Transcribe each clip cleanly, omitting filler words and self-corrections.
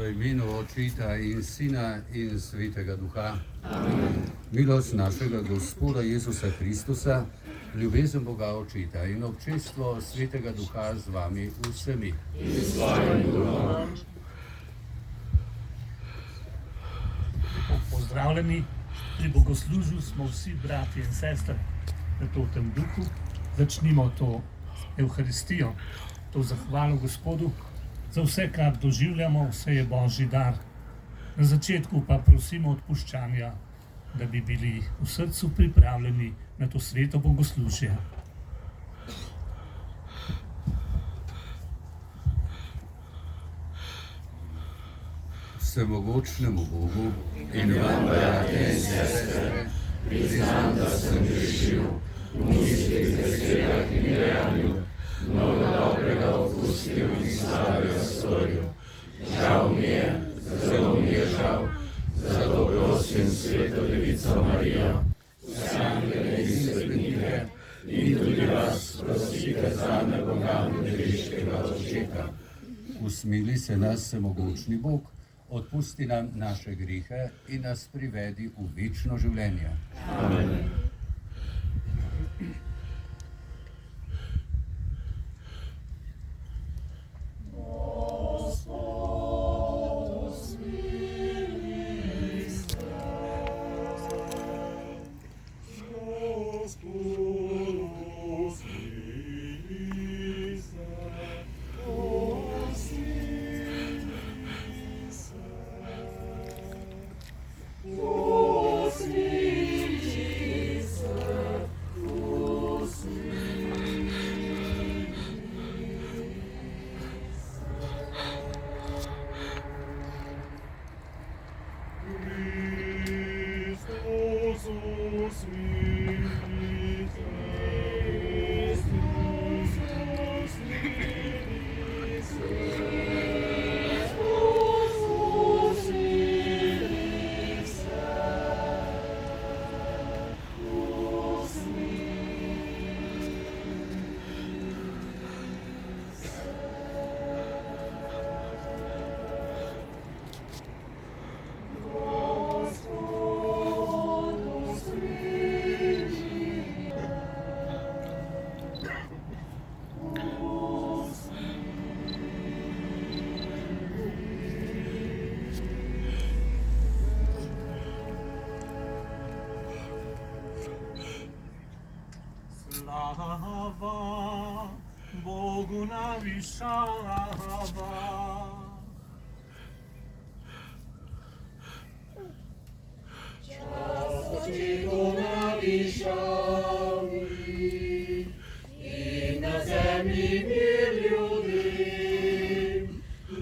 V imenu Očeta in Sina in Svetega Duha. Amen. Milost našega Gospoda Jezusa Kristusa, ljubezen Boga Očeta in občestvo Svetega Duha z vami vsemi. In s tvojim duhom. Pozdravljeni, pri bogoslužju smo vsi bratje in sestre v tem duhu. Začnimo to Evharistijo, to zahvalo Gospodu za vse, kar doživljamo, vse je Božji dar. Na začetku pa prosimo odpuščanja, da bi bili v srcu pripravljeni na to sveto bogoslužje. Vsemogočnemu Bogu in vam, bratje in sestre, priznam, da sem grešil v mislih, besedah in dejanju, mnogo dobrega opustil in slabega storil. Žal mi je, zelo mi je žal, zato prosim Sveto Devico Marijo, vse angele in svetnike in tudi vas prosite zame, Boga modriškega Očeta. Usmili se nas, vsemogočni Bog, odpusti nam naše grehe in nas privedi v večno življenje. Amen. Slava Bogu na višava. Čast Očetu na višavi in na zemlji mir ljudem,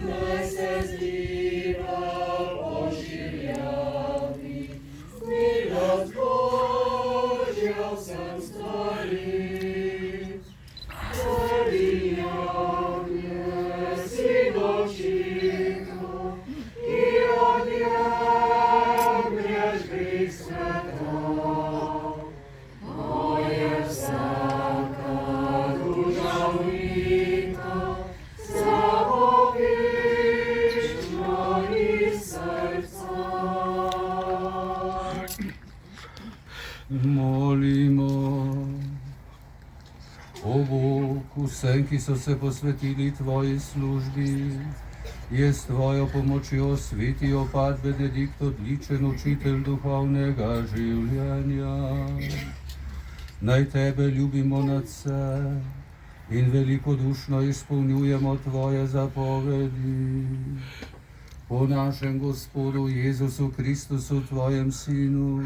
naj se zliva pošiljavi, milost Božja vsem stvorim. Molimo. O Bog, vsem, ki so se posvetili Tvoji službi, je s Tvojo pomočjo sveti opat Benedikt odličen učitelj duhovnega življenja. Naj Tebe ljubimo nadvse in velikodušno izpolnjujemo Tvoje zapovedi. Po našem Gospodu Jezusu Kristusu, Tvojem Sinu,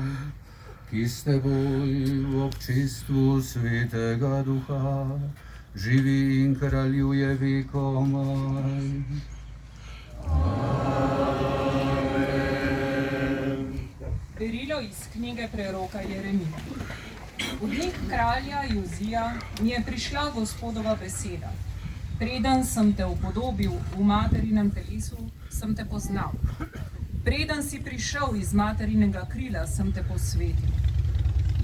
ki s Teboj v občestvu Svetega Duha živi in kraljuje vekomaj. Berilo iz knjige preroka Jeremija. V dneh kralja Jozija mi je prišla Gospodova beseda. Preden sem te upodobil v materinem telesu, sem te poznal. Preden si prišel iz materinega krila, sem te posvetil.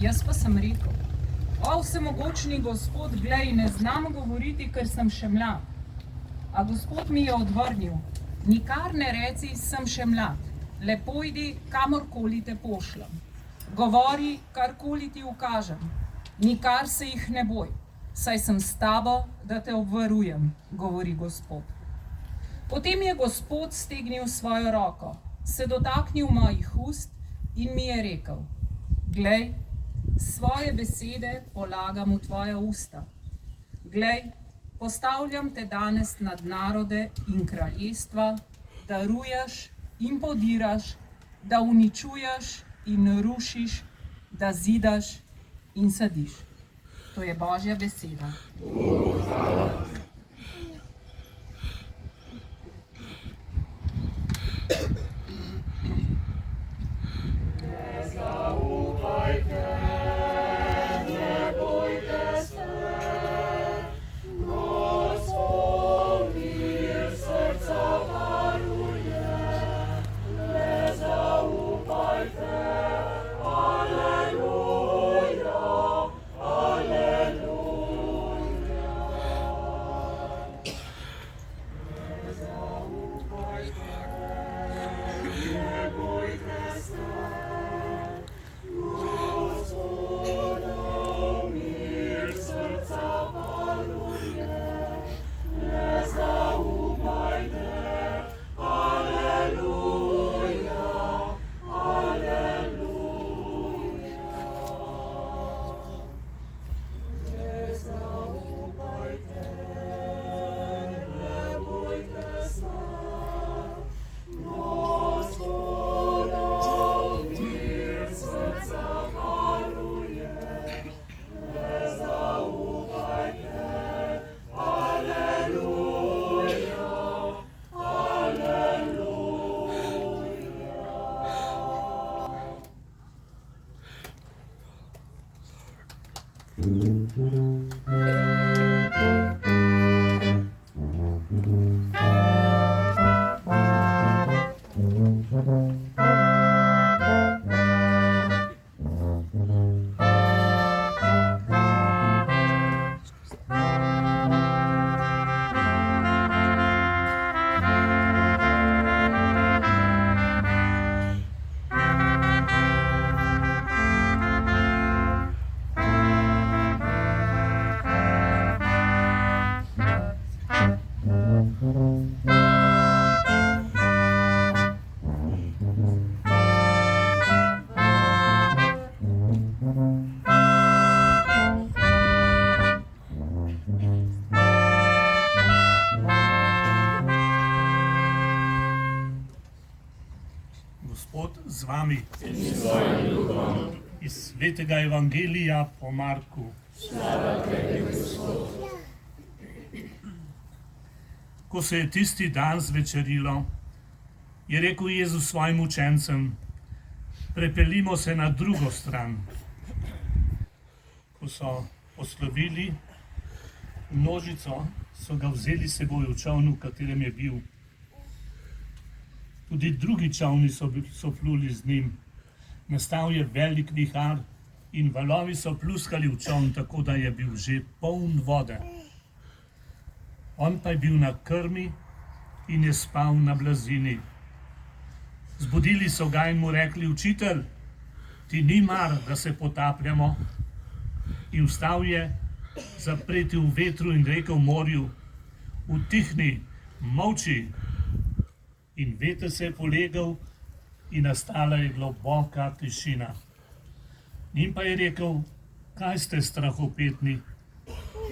Jaz pa sem rekel: O vsemogočni Gospod, glej, ne znam govoriti, ker sem še mlad. A Gospod mi je odvrnil: Nikar ne reci, sem še mlad, le pojdi, kamorkoli te pošljem. Govori, karkoli ti ukažem, nikar se jih ne boj, saj sem s tabo, da te obvarujem, govori Gospod. Potem je Gospod stegnil svojo roko, se dotaknil mojih ust in mi je rekel: Glej, svoje besede polagam v tvoja usta. Glej, postavljam te danes nad narode in kraljestva, da ruješ in podiraš, da uničuješ in rušiš, da zidaš in sadiš. To je Božja beseda. Gospod z vami in s tvojim duhom. Iz svetega evangelija po Marku. Slava tebi, Gospod. Ko se je tisti dan zvečerilo, je rekel Jezus svojim učencem: Prepeljimo se na drugo stran. Ko so poslovili množico, so ga vzeli s seboj v čoln, v katerem je bil. Tudi drugi čolni so pluli z njim. Nastal je velik vihar in valovi so pluskali v čoln, tako da je bil že poln vode. On pa je bil na krmi in je spal na blazini. Zbudili so ga in mu rekli: Učitelj, ti ni mar, da se potapljamo? In vstal je, zapretil v vetru in rekel morju: Utihni, molči. In veter se je polegal in nastala je globoka tišina. Njim pa je rekel: Kaj ste strahopetni?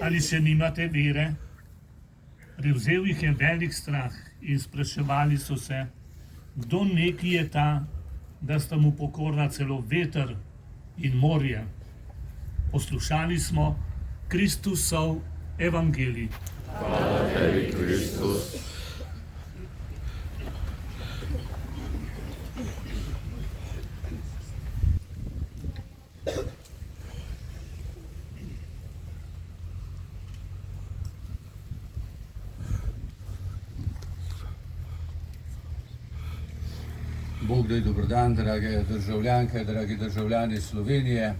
Ali še nimate vere? Prevzel jih je velik strah in spraševali so se, kdo neki je ta, da sta mu pokorna celo veter in morje. Poslušali smo Kristusov evangelij. Hvala tebi, Kristus. Bog daj dober dan, drage državljanke, dragi državljani Slovenije.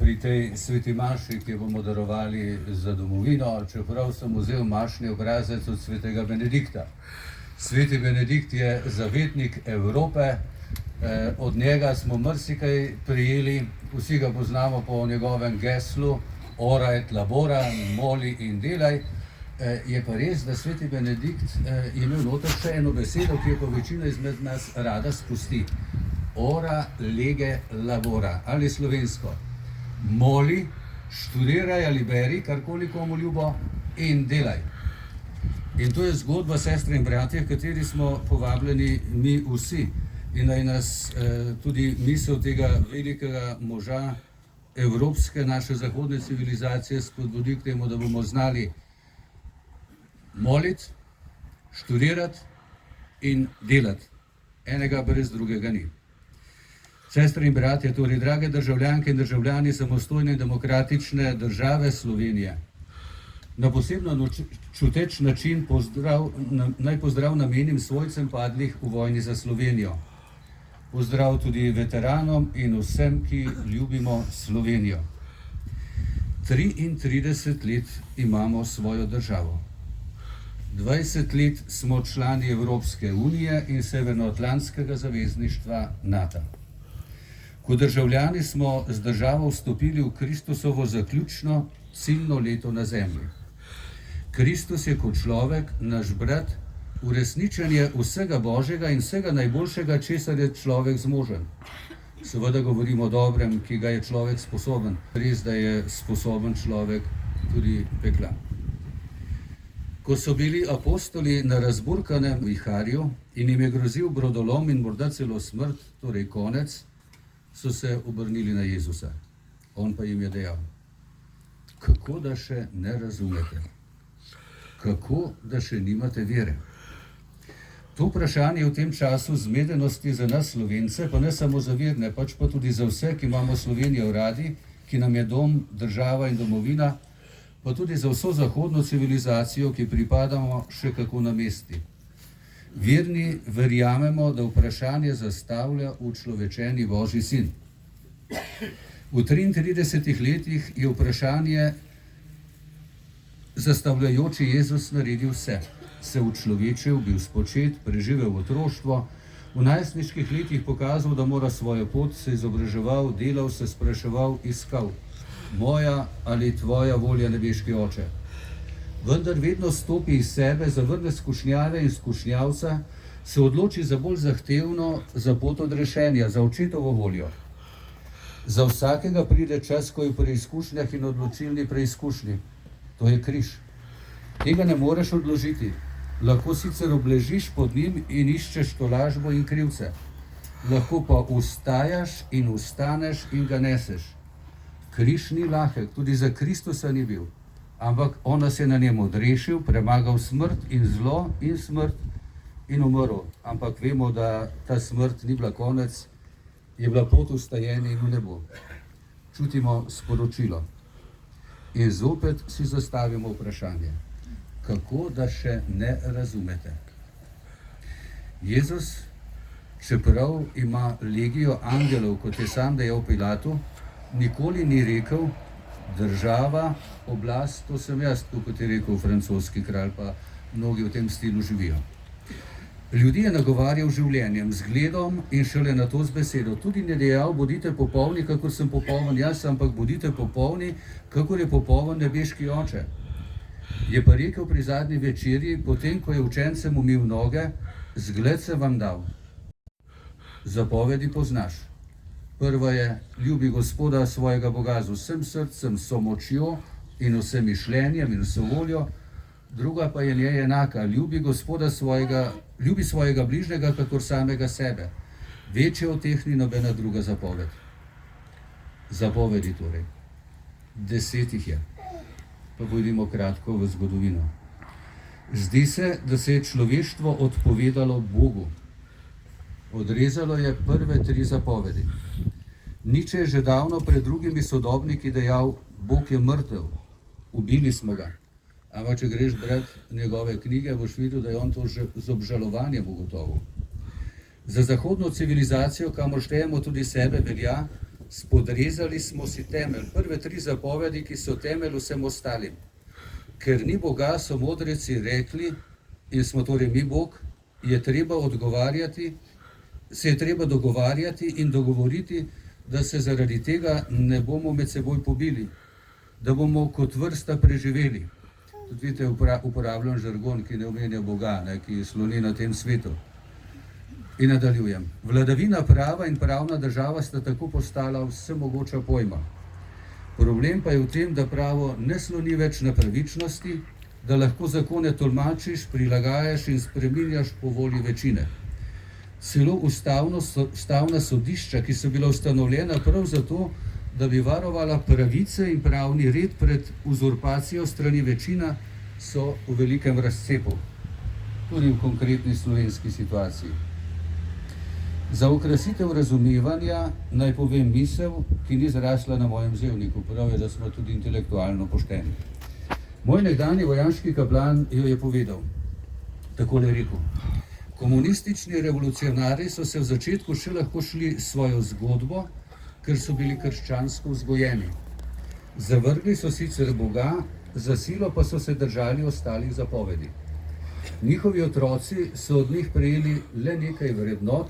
pri tej sveti maši, ki jo bomo darovali za domovino, čeprav sem vzel mašni obrazec od svetega Benedikta. Sveti Benedikt je zavetnik Evrope, od njega smo marsikaj prijeli, vsi ga poznamo po njegovem geslu Ora et labora, moli in delaj. Je pa res, da sveti Benedikt je imel noter še eno besedo, ki jo pa večina izmed nas rada spusti. Ora lege labora, ali slovensko. Moli, študiraj ali beri, karkoli komu ljubo, in delaj. In to je zgodba, sestre in bratje, v kateri smo povabljeni mi vsi. In naj nas tudi misel tega velikega moža evropske, naše zahodne civilizacije spodbudi k temu, da bomo znali moliti, študirati in delati. Enega brez drugega ni. Sestre in bratje, torej, drage državljanke in državljani samostojne in demokratične države Slovenije, na posebno čuteč način naj pozdrav namenim svojcem padlih v vojni za Slovenijo. Pozdrav tudi veteranom in vsem, ki ljubimo Slovenijo. 33 let imamo svojo državo. 20 let smo člani Evropske unije in Severnoatlantskega zavezništva NATO. Kot državljani smo z državo vstopili v Kristusovo zaključno ciljno leto na zemlji. Kristus je kot človek, naš brat, uresničenje vsega Božjega in vsega najboljšega, česar je človek zmožen. Seveda govorimo o dobrem, ki ga je človek sposoben. Res, da je sposoben človek tudi pekla. Ko so bili apostoli na razburkanem viharju in jim je grozil brodolom in morda celo smrt, torej konec, so se obrnili na Jezusa. On pa jim je dejal: kako da še ne razumete? Kako da še nimate vere? To vprašanje v tem času zmedenosti za nas Slovence, pa ne samo za verne, pač pa tudi za vse, ki imamo Slovenijo radi, ki nam je dom, država in domovina, pa tudi za vso zahodno civilizacijo, ki pripadamo še kako na mesti. Verni verjamemo, da vprašanje zastavlja učlovečeni Božji sin. V 33 letih je vprašanje zastavljajoči Jezus naredil vse. Se učlovečil, bil spočet, preživel otroštvo, v najstniških letih pokazal, da mora svojo pot, se izobraževal, delal, se spraševal, iskal. Moja ali tvoja volja, nebeški oče. Vendar vedno stopi iz sebe, zavrne skušnjave in skušnjavca, se odloči za bolj zahtevno, za pot odrešenja, za očetovo voljo. Za vsakega pride čas, ko je v preizkušnjah in odločilni preizkušnji. To je križ. Tega ne moreš odložiti. Lahko sicer obležiš pod njim in iščeš tolažbo in krivce. Lahko pa vstajaš in vstaneš in ga neseš. Križ ni lahek, tudi za Kristusa ni bil. Ampak on nas je na njem odrešil, premagal smrt in zlo in smrt in umrl. Ampak vemo, da ta smrt ni bila konec, je bila pot vstajenja in v nebo. Čutimo sporočilo. In zopet si zastavimo vprašanje. Kako da še ne razumete? Jezus, čeprav ima legijo angelov, kot je sam dejal Pilatu, nikoli ni rekel: država, oblast, to sem jaz, kot je rekel francoski kralj, pa mnogi v tem stilu živijo. Ljudi je nagovarjal življenjem, zgledom in šele na to z besedo. Tudi ne dejal: bodite popolni, kakor sem popoln jaz, ampak bodite popolni, kakor je popoln nebeški oče. Je pa rekel pri zadnji večerji, potem ko je učencem umil noge: zgled sem vam dal. Zapovedi poznaš. Prva je: ljubi Gospoda svojega Boga z vsem srcem, vso močjo in vsem mišljenjem in vso voljo. Druga pa je njej enaka: ljubi Gospoda ljubi svojega bližnjega kakor samega sebe. Večje od teh ni nobena druga zapoved. Zapovedi torej. 10 jih je. Pa pojdimo kratko v zgodovino. Zdi se, da se je človeštvo odpovedalo Bogu. Odrezalo je prve 3 zapovedi. Nietzsche je že davno pred drugimi sodobniki dejal: Bog je mrtev, ubili smo ga. Ampak če greš brati njegove knjige, boš videl, da je on to že z obžalovanjem ugotovil. Za zahodno civilizacijo, kamor štejemo tudi sebe, velja, Spodrezali smo si temelj, prve 3 zapovedi, ki so temelj vsem ostalim. Ker ni Boga, so modreci rekli, in smo torej mi Bog, se je treba dogovarjati in dogovoriti, da se zaradi tega ne bomo med seboj pobili, da bomo kot vrsta preživeli. Tudi vidite, uporabljam žargon, ki ne omenja Boga, ki sloni na tem svetu. In nadaljujem. Vladavina prava in pravna država sta tako postala vsemogoča pojma. Problem pa je v tem, da pravo ne sloni več na pravičnosti, da lahko zakone tolmačiš, prilagajaš in spreminjaš po volji večine. Celo ustavna sodišča, ki so bila ustanovljena prav zato, da bi varovala pravice in pravni red pred uzurpacijo strani večina, so v velikem razcepu. Tudi v konkretni slovenski situaciji. Za okrasitev razumevanja naj povem misel, ki ni zrasla na mojem zelniku, prav je, da smo tudi intelektualno pošteni. Moj nekdanji vojaški kaplan jo je povedal, takole rekel: komunistični revolucionarji so se v začetku še lahko šli svojo zgodbo, ker so bili krščansko vzgojeni. Zavrgli so sicer Boga, za silo pa so se držali ostalih zapovedi. Njihovi otroci so od njih prejeli le nekaj vrednot,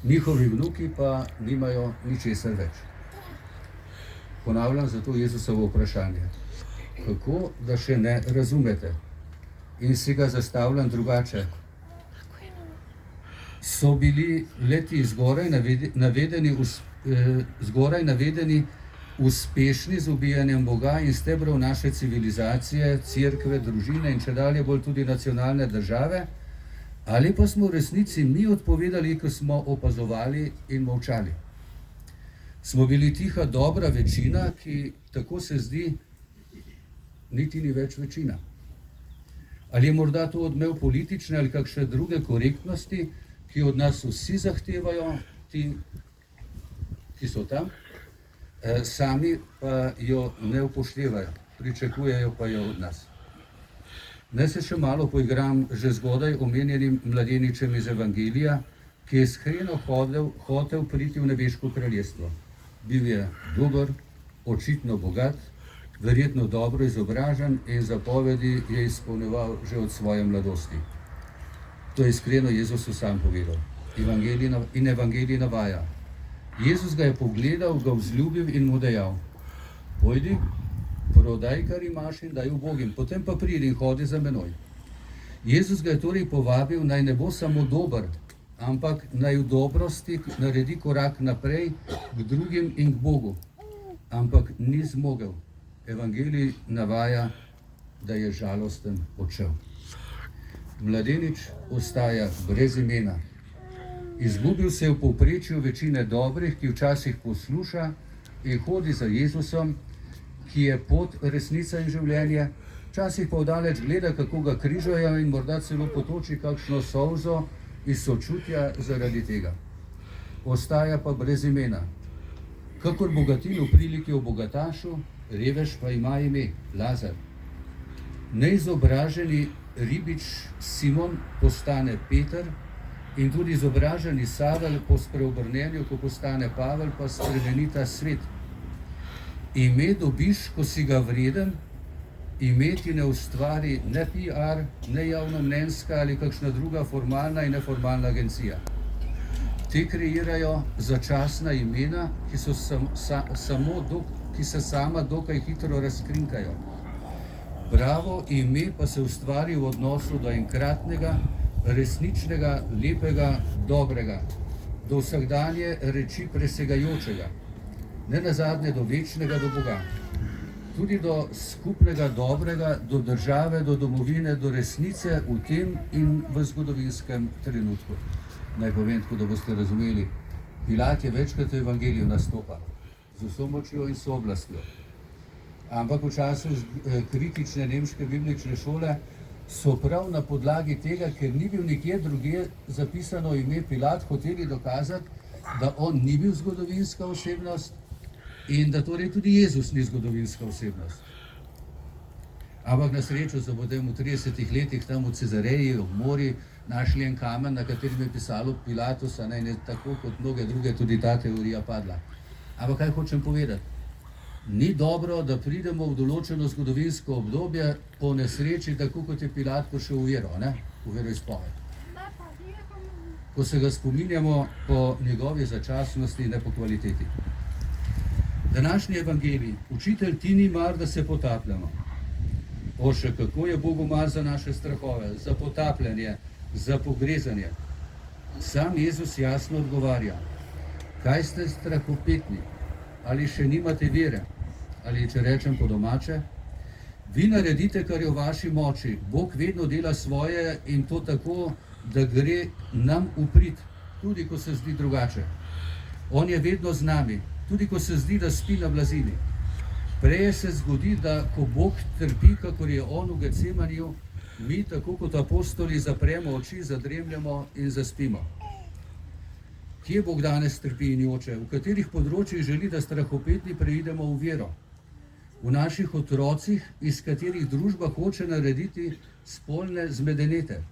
njihovi vnuki pa nimajo ničesar več. Ponavljam zato Jezusovo vprašanje. Kako, da še ne razumete? In si ga zastavljam drugače. So bili leti zgoraj navedeni uspešni z ubijanjem Boga in stebrov naše civilizacije, cerkve, družine in čedalje bolj tudi nacionalne države, ali pa smo v resnici mi odpovedali, ko smo opazovali in molčali? Smo bili tiha dobra večina, ki, tako se zdi, niti ni več večina. Ali je morda to odmev politične ali kakšne druge korektnosti, ki od nas vsi zahtevajo, ti, ki so tam, sami pa jo ne upoštevajo, pričakujejo pa jo od nas. Naj se še malo poigram že zgodaj omenjenim mladeničem iz Evangelija, ki je iskreno hotel priti v nebeško kraljestvo. Bil je dober, očitno bogat, verjetno dobro izobražen in zapovedi je izpolnjeval že od svoje mladosti. To je iskreno Jezusu sam povedal. Evangelij navaja. Jezus ga je pogledal, ga vzljubil in mu dejal: pojdi, prodaj, kar imaš in daj ubogim, potem pa pridi in hodi za menoj. Jezus ga je torej povabil, naj ne bo samo dober, ampak naj v dobrosti naredi korak naprej k drugim in k Bogu. Ampak ni zmogel. Evangelij navaja, da je žalosten odšel. Mladenič ostaja brez imena. Izgubil se je v povprečju večine dobrih, ki včasih posluša in hodi za Jezusom, ki je pot, resnica in življenje, včasih pa vdaleč gleda, kako ga križajo in morda celo potoči kakšno solzo iz sočutja zaradi tega. Ostaja pa brez imena. Kakor bogatin v priliki o bogatašu, revež pa ima ime Lazar. Neizobraženi ribič Simon postane Peter in tudi izobraženi Savel po spreobrnenju, ko postane Pavel, pa spremenita svet. Ime dobiš, ko si ga vreden, ime ti ne ustvari ne PR, ne javnomnenjska ali kakšna druga formalna in neformalna agencija. Te kreirajo začasna imena, ki se sama dokaj hitro razkrinkajo. Pravo ime pa se ustvari v odnosu do enkratnega, resničnega, lepega, dobrega, do vsakdanje reči presegajočega, ne nazadnje do večnega, do Boga. Tudi do skupnega dobrega, do države, do domovine, do resnice v tem in v zgodovinskem trenutku. Naj povem tako, da boste razumeli. Pilat je večkrat v Evangeliju nastopa z vso močjo in sooblastjo. Ampak v času kritične nemške biblične šole so prav na podlagi tega, ker ni bil nikjer drugje zapisano ime Pilat, hoteli dokazati, da on ni bil zgodovinska osebnost in da torej tudi Jezus ni zgodovinska osebnost. Ampak na srečo so potem v 30 letih tam v Cezareji, ob mori, našli en kamen, na katerem je pisalo Pilatus, ne tako kot mnoge druge, tudi ta teorija padla. Ampak kaj hočem povedati? Ni dobro, da pridemo v določeno zgodovinsko obdobje po nesreči, tako kot je Pilat prišel v vero, ne? V veroizpoved. Ko se ga spominjamo po njegovi začasnosti, ne po kvaliteti. Današnji evangelij, učitelj, ti ni mar, da se potapljamo. O, še kako je Bogu mar za naše strahove, za potapljanje, za pogrezanje. Sam Jezus jasno odgovarja, kaj ste strahopetni, ali še nimate vere, ali če rečem po domače, vi naredite, kar je v vaši moči. Bog vedno dela svoje in to tako, da gre nam v prid, tudi ko se zdi drugače. On je vedno z nami, tudi ko se zdi, da spi na blazini. Prej se zgodi, da ko Bog trpi, kakor je on v Getsemaniju, mi tako kot apostoli zapremo oči, zadremljamo in zaspimo. Kje Bog danes trpi in joče? V katerih področjih želi, da strahopetni preidemo v vero? V naših otrocih, iz katerih družba hoče narediti spolne zmedenete.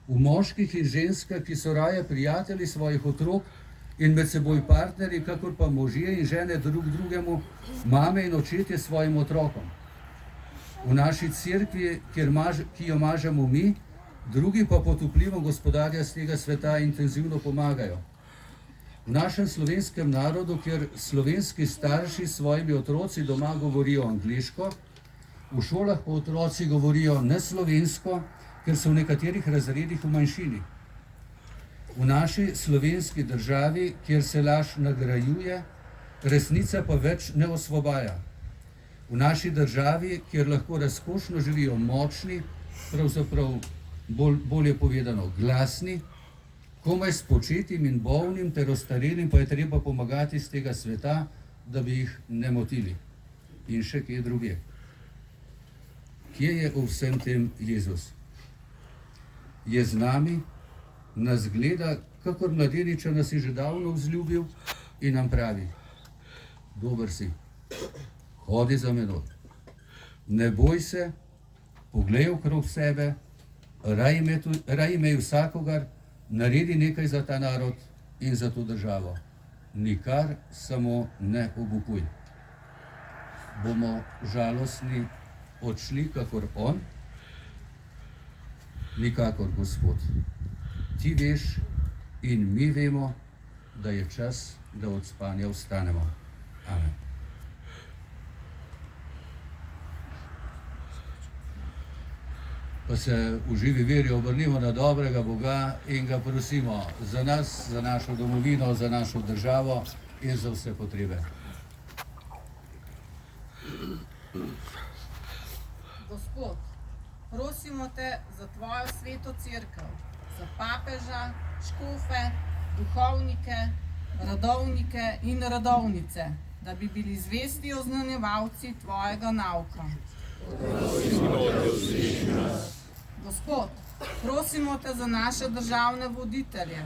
V moških in ženskah, ki so raje prijatelji svojih otrok in med seboj partnerji, kakor pa možje in žene drug drugemu, mame in očetje svojim otrokom. V naši cerkvi, ki jo mažemo mi, drugi pa pod vplivom gospodarja z tega sveta intenzivno pomagajo. V našem slovenskem narodu, kjer slovenski starši s svojimi otroci doma govorijo angleško, v šolah pa otroci govorijo neslovensko, ker so v nekaterih razredih v manjšini. V naši slovenski državi, kjer se laž nagrajuje, resnica pa več ne osvobaja. V naši državi, kjer lahko razkošno živijo močni, pravzaprav bolje povedano glasni, komaj spočetim in bolnim ter ostarelim pa je treba pomagati iz tega sveta, da bi jih ne motili. In še kje drugje. Kje je v vsem tem Jezus? Je z nami, nas gleda, kakor mladeniča nas je že davno vzljubil in nam pravi, dober si, hodi za menoj. Ne boj se, poglej okrog sebe, raj imej vsakogar, naredi nekaj za ta narod in za to državo. Nikar samo ne obupuj. Bomo žalostni odšli, kakor on? Nikakor, Gospod. Ti veš in mi vemo, da je čas, da od spanja vstanemo. Amen. Pa se v živi veri obrnimo na dobrega Boga in ga prosimo za nas, za našo domovino, za našo državo in za vse potrebe. Gospod, prosimo te za tvojo sveto cerkev, za papeža, škofe, duhovnike, radovnike in radovnice, da bi bili zvesti oznanjevalci tvojega nauka. Gospod, prosimo te za naše državne voditelje,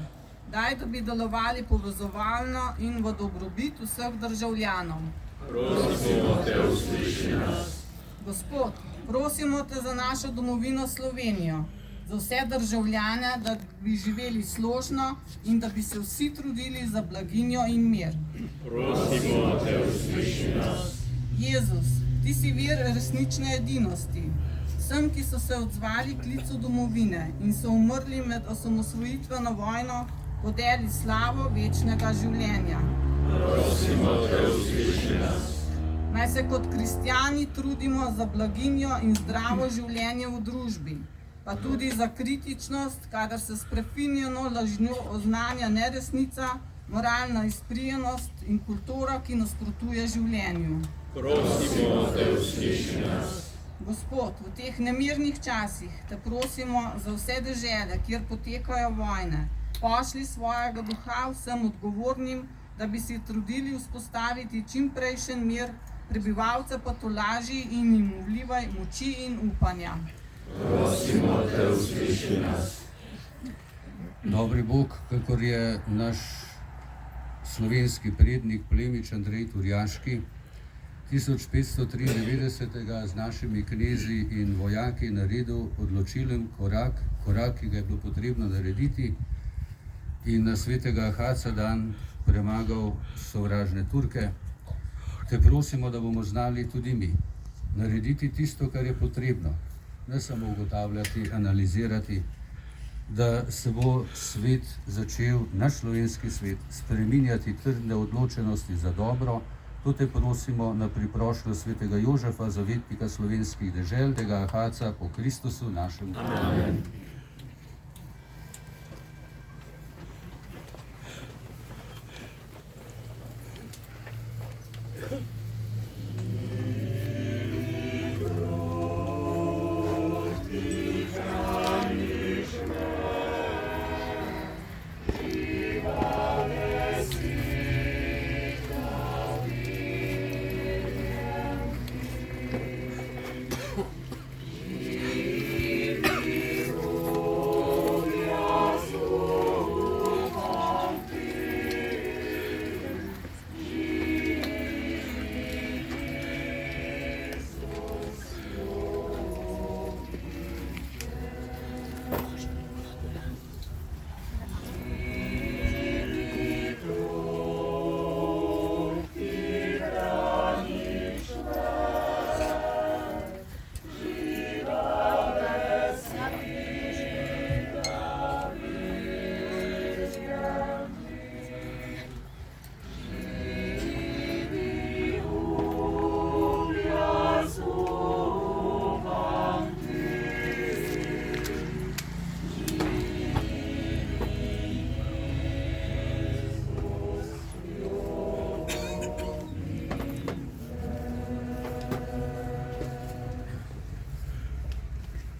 daj, da bi delovali povezovalno in v dobrobit vseh državljanov. Prosimo te, usliši nas. Gospod, prosimo te za našo domovino Slovenijo, za vse državljane, da bi živeli složno in da bi se vsi trudili za blaginjo in mir. Prosimo te, usliši nas. Jezus, ti si vir resnične edinosti. Vsem, ki so se odzvali klicu domovine in so umrli med osamosvojitveno vojno, podeli slavo večnega življenja. Prosimo te, usliši nas. Naj se kot kristjani trudimo za blaginjo in zdravo življenje v družbi, pa tudi za kritičnost, kadar se s prefinjeno lažnjo oznanja neresnica, moralna izprijenost in kultura, ki nasprotuje življenju. Prosimo te, usliši nas. Gospod, v teh nemirnih časih te prosimo za vse dežele, kjer potekajo vojne. Pošli svojega duha vsem odgovornim, da bi si trudili vzpostaviti čimprejšen mir, prebivalce pa tolaži in jim vlivaj moči in upanja. Prosimo te, usliši nas. Dobri Bog, kakor je naš slovenski prednik, plemič Andrej Turjaški, 1593 z našimi knezi in vojaki naredil odločilen korak, ki ga je bilo potrebno narediti in na svetega Ahaca dan premagal sovražne Turke, te prosimo, da bomo znali tudi mi narediti tisto, kar je potrebno, ne samo ugotavljati, analizirati, da se bo svet začel, naš slovenski svet, spreminjati trdne odločenosti za dobro. To te prosimo na priprošljo svetega Jožefa, zavetnika slovenskih dežel, tega Ahaca po Kristusu našem Gospodu.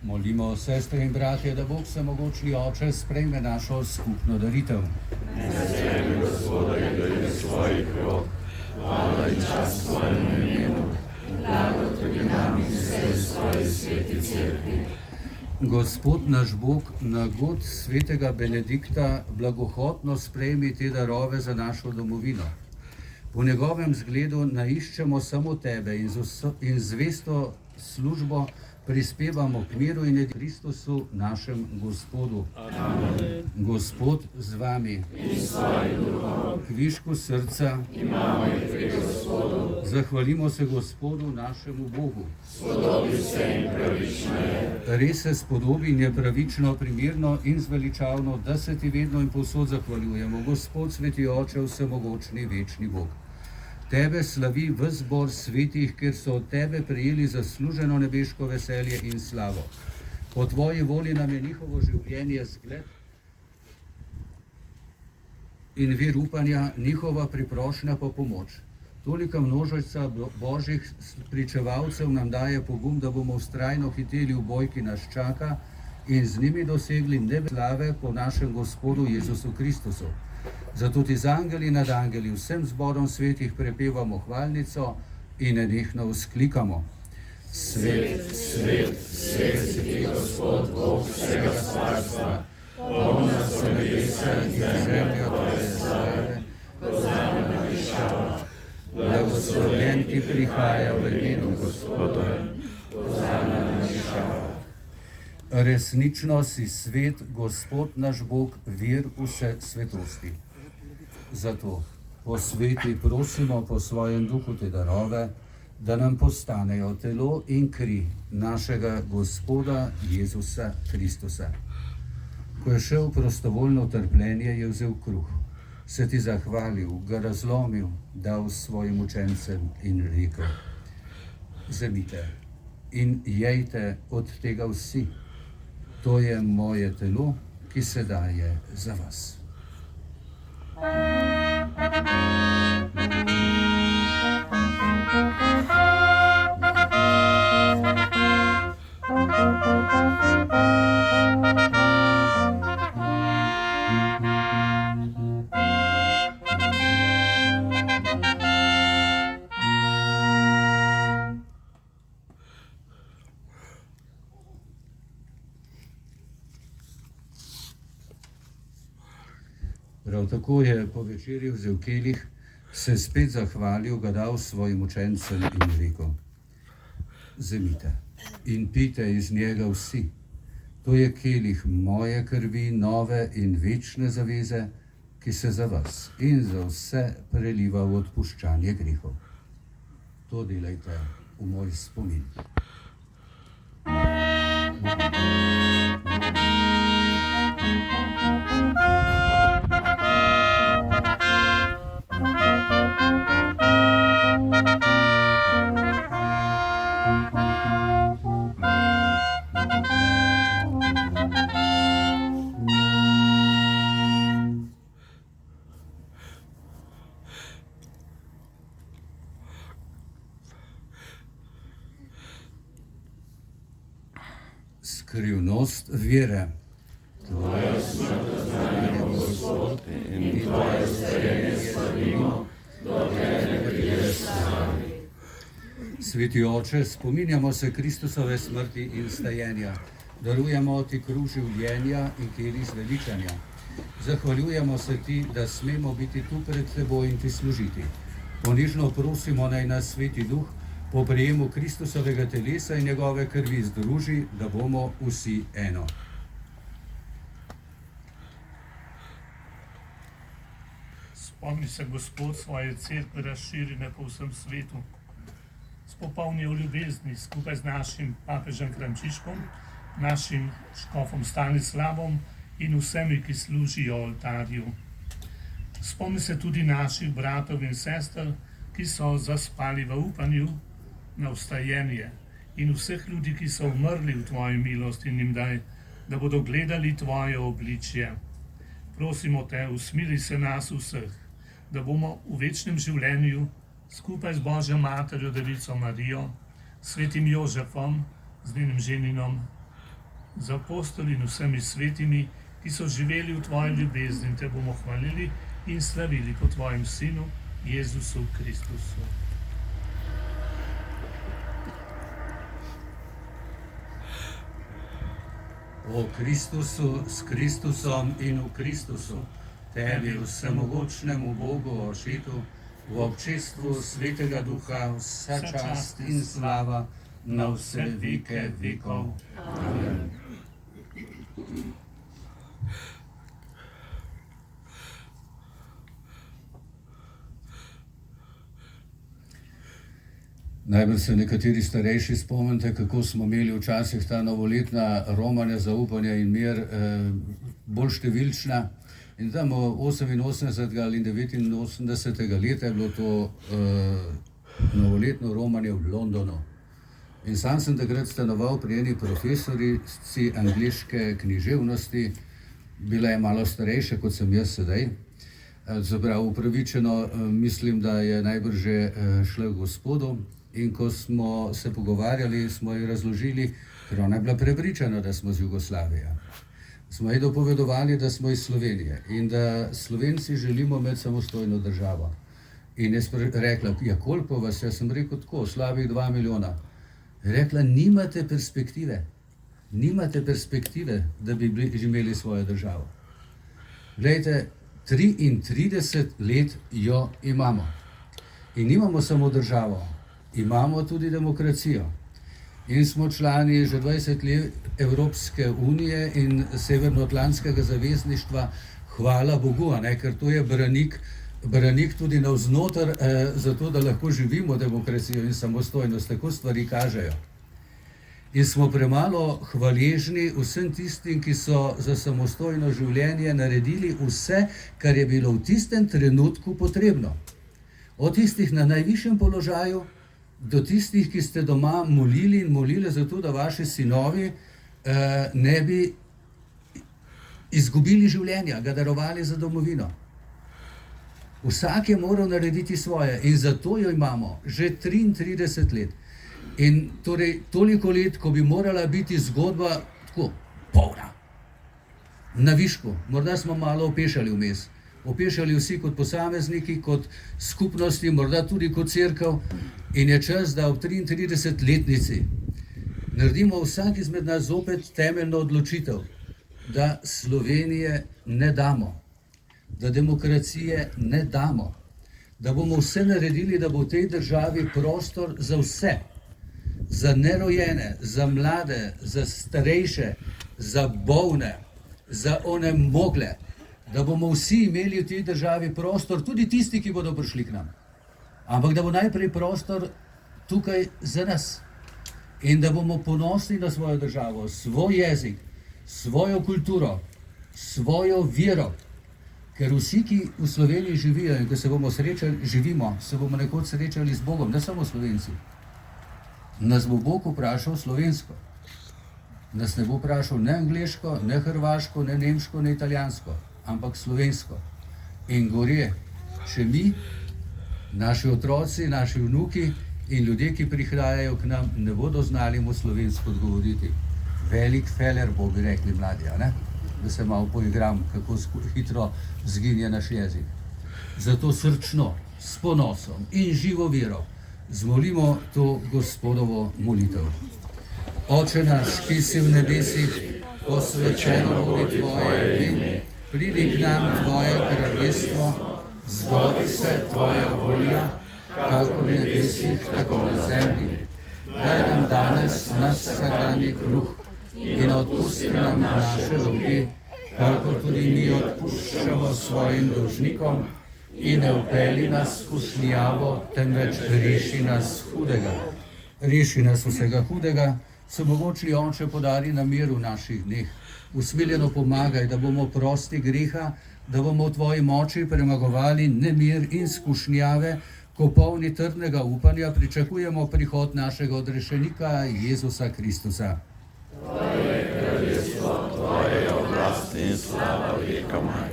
Molimo, sestre in bratje, da Bog vsemogočni Oče sprejme našo skupno daritev. Naslednji Gospoda in daruje svojih rok, hvala in čast svojemu imenu, blago tudi nam in vsej svoji sveti cerkvi. Gospod naš Bog, na god svetega Benedikta blagohotno sprejmi te darove za našo domovino. Po njegovem zgledu naiščemo samo tebe in zvesto službo prispevamo k miru in Kristusu našem Gospodu. Amen. Gospod z vami. In s tvojim duhom. Kvišku srca. Imamo in pri Gospodu. Zahvalimo se Gospodu našemu Bogu. Spodobi se in pravično je. Res se spodobi in je pravično, primerno in zveličavno, da se ti vedno in povsod zahvaljujemo. Gospod, sveti Oče, vsemogočni, večni Bog. Tebe slavi ves zbor svetih, ker so od tebe prejeli zasluženo nebeško veselje in slavo. Po tvoji volji nam je njihovo življenje zgled in vir upanja, njihova priprošnja po pomoč. Tolika množica božjih pričevalcev nam daje pogum, da bomo vztrajno hiteli v boj, ki nas čaka, in z njimi dosegli nebe slave po našem Gospodu Jezusu Kristusu. Zato ti z angeli nad angeli vsem zborom svetih prepevamo hvalnico in nenehno vzklikamo. Svet, svet, svet si ti, Gospod, Bog vsega stvarstva, polna so nebesa in zemlja tvoje slave, hosana na višavah. Blagoslovljen, ki prihaja v imenu Gospodovem, hosana na višavah. Resnično si svet, Gospod naš Bog, vir vse svetosti. Zato posveti prosimo po svojem duhu te darove, da nam postanejo telo in kri našega Gospoda Jezusa Kristusa. Ko je šel prostovoljno trpljenje, je vzel kruh, se ti zahvalil, ga razlomil, dal svojim učencem in rekel: vzemite in jejte od tega vsi. To je moje telo, ki se daje za vas. Prav tako je po večerji vzel kelih, se spet zahvalil, ga dal svojim učencem in rekel: vzemite in pijte iz njega vsi. To je kelih moje krvi, nove in večne zaveze, ki se za vas in za vse preliva v odpuščanje grehov. To delajte v moj spomin. Skrivnost vere. Tvoja smrt znamenja, Gospod, in tvoje vstajenje slavimo, dokler ne prideš s nami. Sveti Oče, spominjamo se Kristusove smrti in vstajenja. Darujemo ti kruh življenja in kelih zveličanja. Zahvaljujemo se ti, da smemo biti tu pred teboj in ti služiti. Ponižno prosimo, naj nas Sveti Duh po prejemu Kristusovega telesa in njegove krvi združi, da bomo vsi eno. Spomni se, Gospod, svoje cerkve razširjene po vsem svetu. Spopolni v ljubezni skupaj z našim papežem Frančiškom, našim škofom Stanislavom in vsemi, ki služijo oltarju. Spomni se tudi naših bratov in sester, ki so zaspali v upanju na vstajenje, in vseh ljudi, ki so umrli v tvoji milosti, in jim daj, da bodo gledali tvoje obličje. Prosimo te, usmili se nas vseh, da bomo v večnem življenju skupaj z Božjo materjo, Devico Marijo, svetim Jožefom, z njenim ženinom, z apostoli in vsemi svetimi, ki so živeli v tvoji ljubezni, in te bomo hvalili in slavili po tvojem Sinu, Jezusu Kristusu. O Kristusu, s Kristusom in v Kristusu, tebi vsemogočnemu Bogu Očetu, v občestvu Svetega Duha, vsa čast in slava na vse veke vekov. Amen. Najbolj se nekateri starejši spomnite, kako smo imeli včasih ta novoletna romanja, zaupanja in mir bolj številčna. In tam 88. ali 89. leta je bilo to novoletno romanje v Londonu. In sam sem takrat stanoval pri eni profesorici angleške književnosti, bila je malo starejša, kot sem jaz sedaj. Zaprav upravičeno mislim, da je najbrž že šla k Gospodu. In ko smo se pogovarjali, smo ji razložili, ker ona je bila prepričana, da smo z Jugoslavije. Smo ji dopovedovali, da smo iz Slovenije in da Slovenci želimo imeti samostojno državo. In je rekla, ja, koliko vas? Jaz sem rekel tako, slabih 2 milijona. Je rekla, nimate perspektive, da bi imeli svojo državo. Glejte, 33 let jo imamo. In nimamo samo državo, imamo tudi demokracijo. In smo člani že 20 let Evropske unije in Severnoatlantskega zavezništva, hvala Bogu, ker to je branik tudi navznoter, zato da lahko živimo demokracijo in samostojnost, tako stvari kažejo. In smo premalo hvaležni vsem tistim, ki so za samostojno življenje naredili vse, kar je bilo v tistem trenutku potrebno. Od tistih na najvišjem položaju, do tistih, ki ste doma molili in molili za to, da vaši sinovi ne bi izgubili življenja, ga darovali za domovino. Vsak je moral narediti svoje in zato jo imamo že 33 let. In torej toliko let, ko bi morala biti zgodba tako polna, na višku. Morda smo malo opešali vmes. Opešali vsi kot posamezniki, kot skupnosti, morda tudi kot cerkev. In je čas, da ob 33-letnici naredimo vsak izmed nas zopet temeljno odločitev, da Slovenije ne damo, da demokracije ne damo, da bomo vse naredili, da bo v tej državi prostor za vse, za nerojene, za mlade, za starejše, za bolne, za onemogle, da bomo vsi imeli v tej državi prostor, tudi tisti, ki bodo prišli k nam. Ampak da bo najprej prostor tukaj za nas. In da bomo ponosni na svojo državo, svoj jezik, svojo kulturo, svojo vero. Ker vsi, ki v Sloveniji živijo in ko se bomo živimo, se bomo nekoč srečali z Bogom, ne samo Slovenci. Nas bo Bog vprašal slovensko. Nas ne bo vprašal ne angleško, ne hrvaško, ne nemško, ne italijansko, ampak slovensko. In gorje, še mi, naši otroci, naši vnuki in ljudje, ki prihajajo k nam, ne bodo znali mu slovensko odgovoriti. Velik feler bo, bi rekli mladi, a ne? Da se malo poigram, kako hitro zginje naš jezik. Zato srčno, s ponosom in živo vero zmolimo to Gospodovo molitev. Oče naš, ki si v nebesih, posvečeno bodi tvoje ime, pridi k nam tvoje kraljestvo, zgodi se tvoja volja, kako v nebesih, tako na zemlji. Daj nam danes naš vsakdanji kruh in odpusti nam naše dolge, kako tudi mi odpuščamo svojim dolžnikom, in ne vpelji nas v skušnjavo, temveč reši nas hudega. Reši nas vsega hudega, vsemogočni Oče, podari nam mir v naših dneh. Usmiljeno pomagaj, da bomo prosti greha, da bomo v tvoji moči premagovali nemir in skušnjave, ko polni trdnega upanja pričakujemo prihod našega odrešenika Jezusa Kristusa.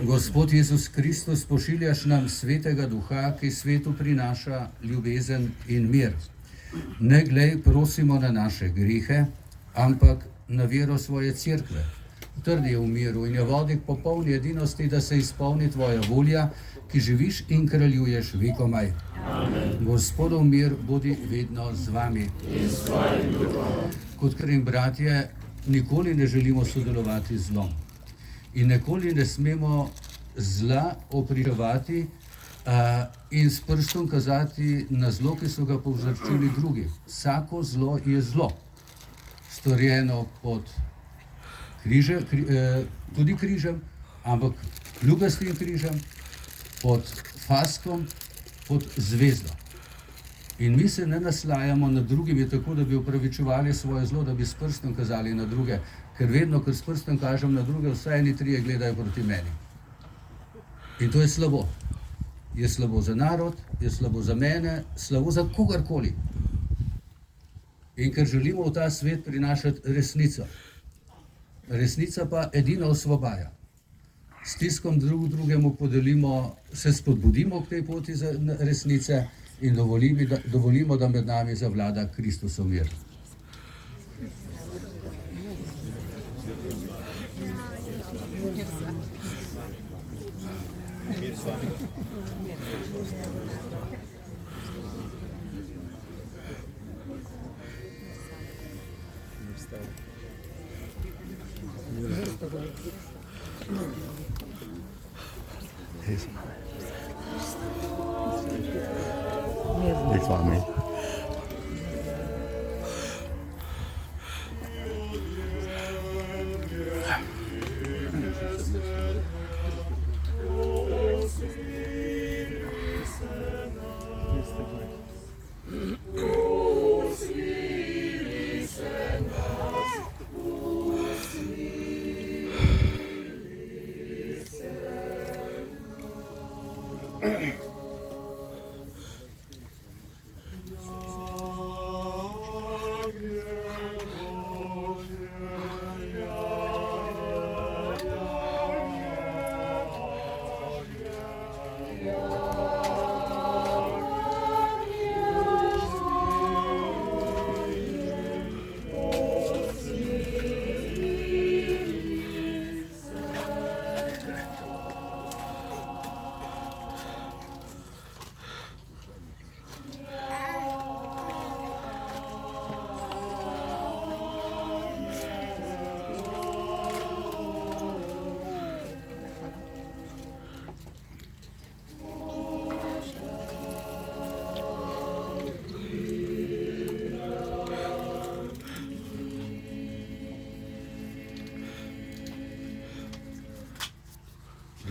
Gospod Jezus Kristus, pošiljaš nam Svetega Duha, ki svetu prinaša ljubezen in mir. Ne glej, prosimo na naše grehe, ampak na vero svoje cerkve. Utrdi je v miru in je vodi k popolni edinosti, da se izpolni tvoja volja, ki živiš in kraljuješ vekomaj. Gospodov mir bodi vedno z vami. Kot krim bratje, nikoli ne želimo sodelovati z zlom. In nikoli ne smemo zla opriževati in s prstom kazati na zlo, ki so ga povzročili drugi. Vsako zlo je zlo. Storjeno pod tudi križem, ampak ljubeznim križem, pod faskom, pod zvezdo. In mi se ne naslajamo nad drugimi tako, da bi upravičevali svoje zlo, da bi s prstom kazali na druge. Ker vedno, ko s prstom kažem na druge, vsaj eni trije gledajo proti meni. In to je slabo. Je slabo za narod, je slabo za mene, slabo za kogarkoli. In ker želimo v ta svet prinašati resnico. Resnica pa edina osvobaja. S tiskom drugemu podelimo, se spodbudimo k tej poti za resnice in dovolimo, da med nami zavlada Kristusov mir. It's on me.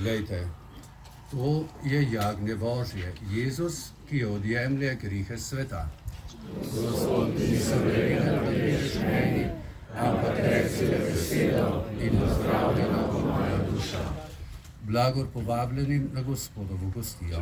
Glejte, to je jagnje Božje, Jezus, ki odjemlje grehe sveta. Gospod, nisem vreden, da greš meni, ampak reci le besedo in ozdravljena bo moja duša. Blagor povabljenim na Gospodovo gostijo.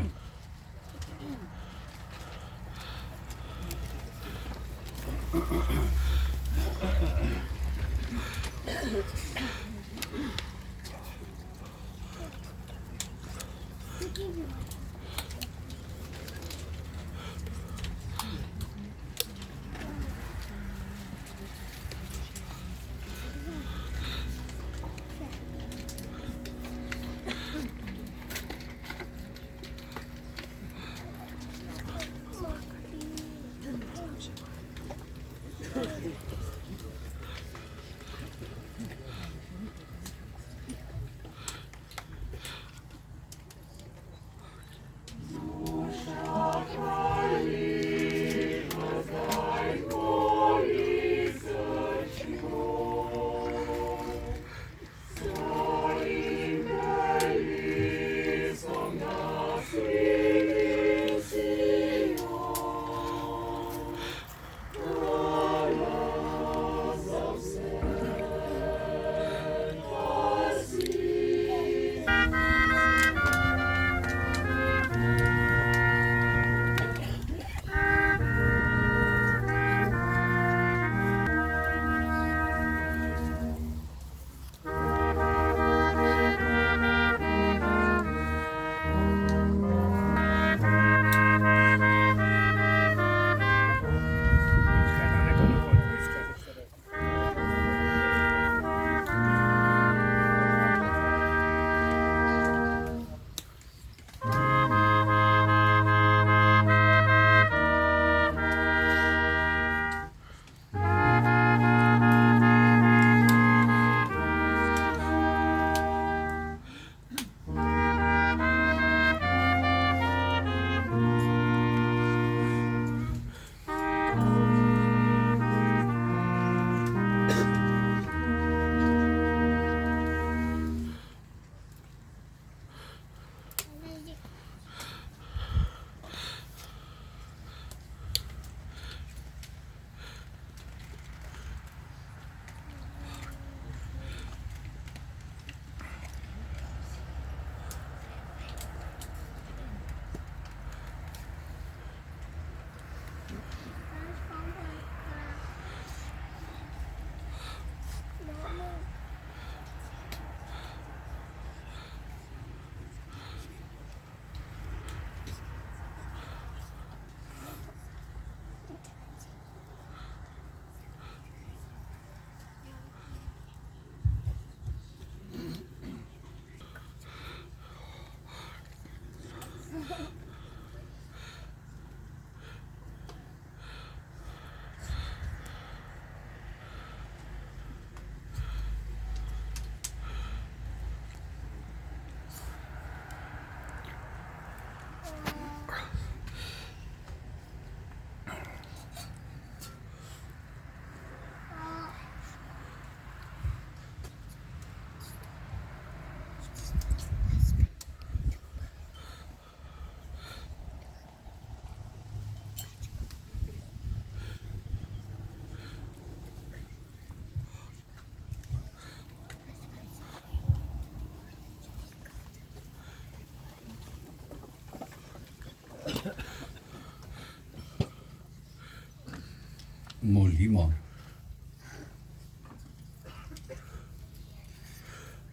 Molimo.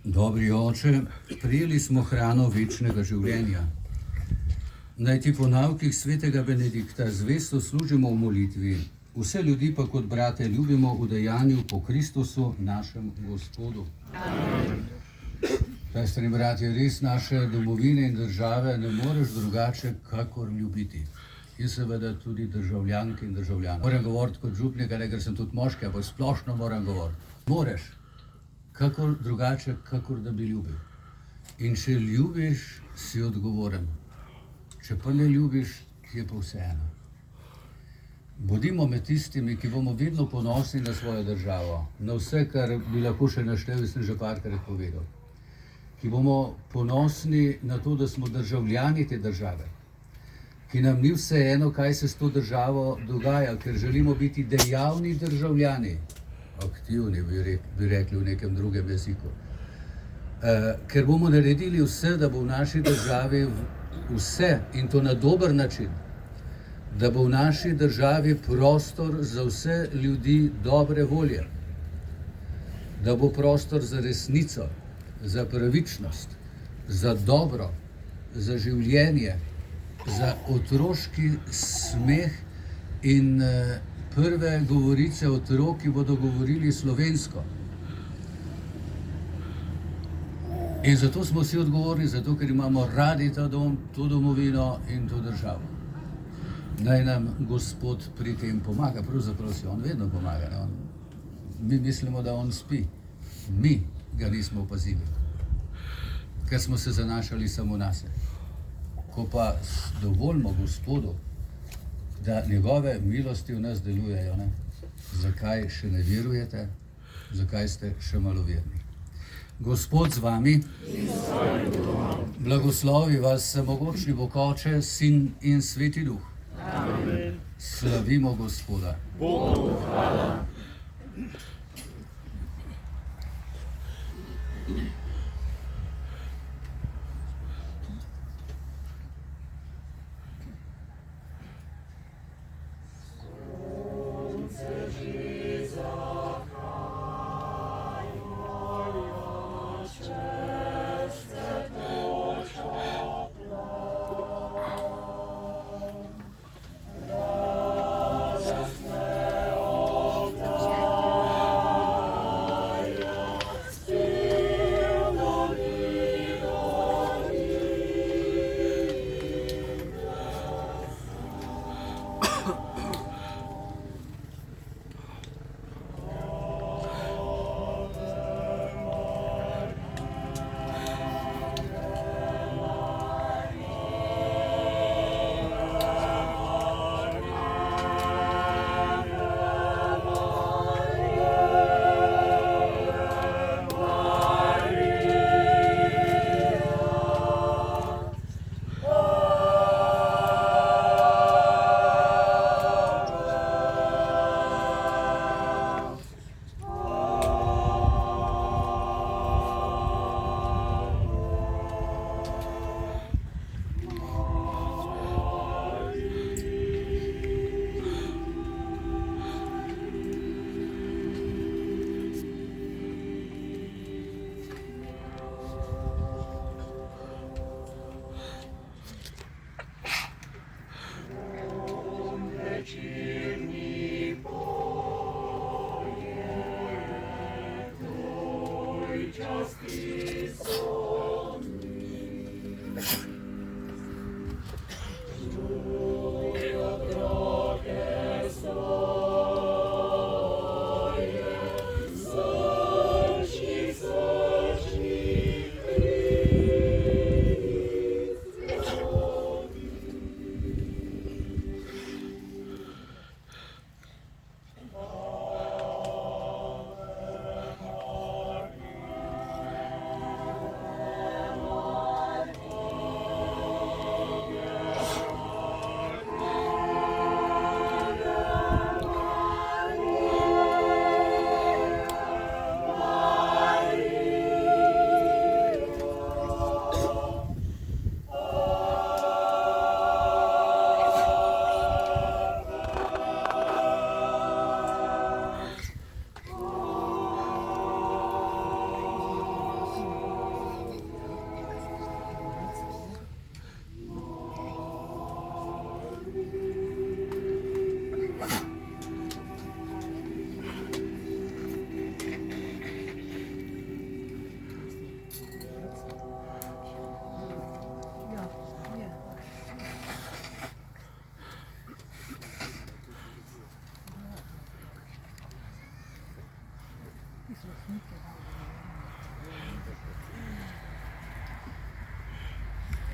Dobri Oče, prijeli smo hrano večnega življenja. Naj ti po naukih svetega Benedikta zvesto služimo v molitvi, vse ljudi pa kot brate ljubimo v dejanju po Kristusu, našem Gospodu. Sestri in bratje, res naše domovine in države ne moreš drugače, kakor ljubiti. In seveda tudi državljanke in državljane. Moram govoriti kot župnik, ker sem tudi moški, ampak splošno moram govoriti. Moreš, kakor drugače, kakor da bi ljubil. In če ljubiš, si odgovoren. Če pa ne ljubiš, ti je pa vseeno. Bodimo med tistimi, ki bomo vedno ponosni na svojo državo, na vse, kar bi lahko še naštel, sem že parkrat povedal. Ki ki bomo ponosni na to, da smo državljani te države, ki nam ni vseeno, kaj se s to državo dogaja, ker želimo biti dejavni državljani, aktivni bi rekli v nekem drugem jeziku, ker bomo naredili vse, da bo v naši državi vse, in to na dober način, da bo v naši državi prostor za vse ljudi dobre volje, da bo prostor za resnico, za pravičnost, za dobro, za življenje, za otroški smeh in prve govorice otrok, ki bodo govorili slovensko. In zato smo vsi odgovorni, zato ker imamo radi ta dom, to domovino in to državo. Naj nam Gospod pri tem pomaga, pravzaprav si on vedno pomaga. Ne? Mi mislimo, da on spi, mi ga nismo opazili, ker smo se zanašali samo na sebe. Ko pa dovolimo Gospodu, da njegove milosti v nas delujejo, ne? Zakaj še ne verujete, zakaj ste še maloverni? Gospod z vami, blagoslovi vas mogočni Bog Oče, Sin in Sveti Duh. Amen. Slavimo Gospoda. Bogu hvala.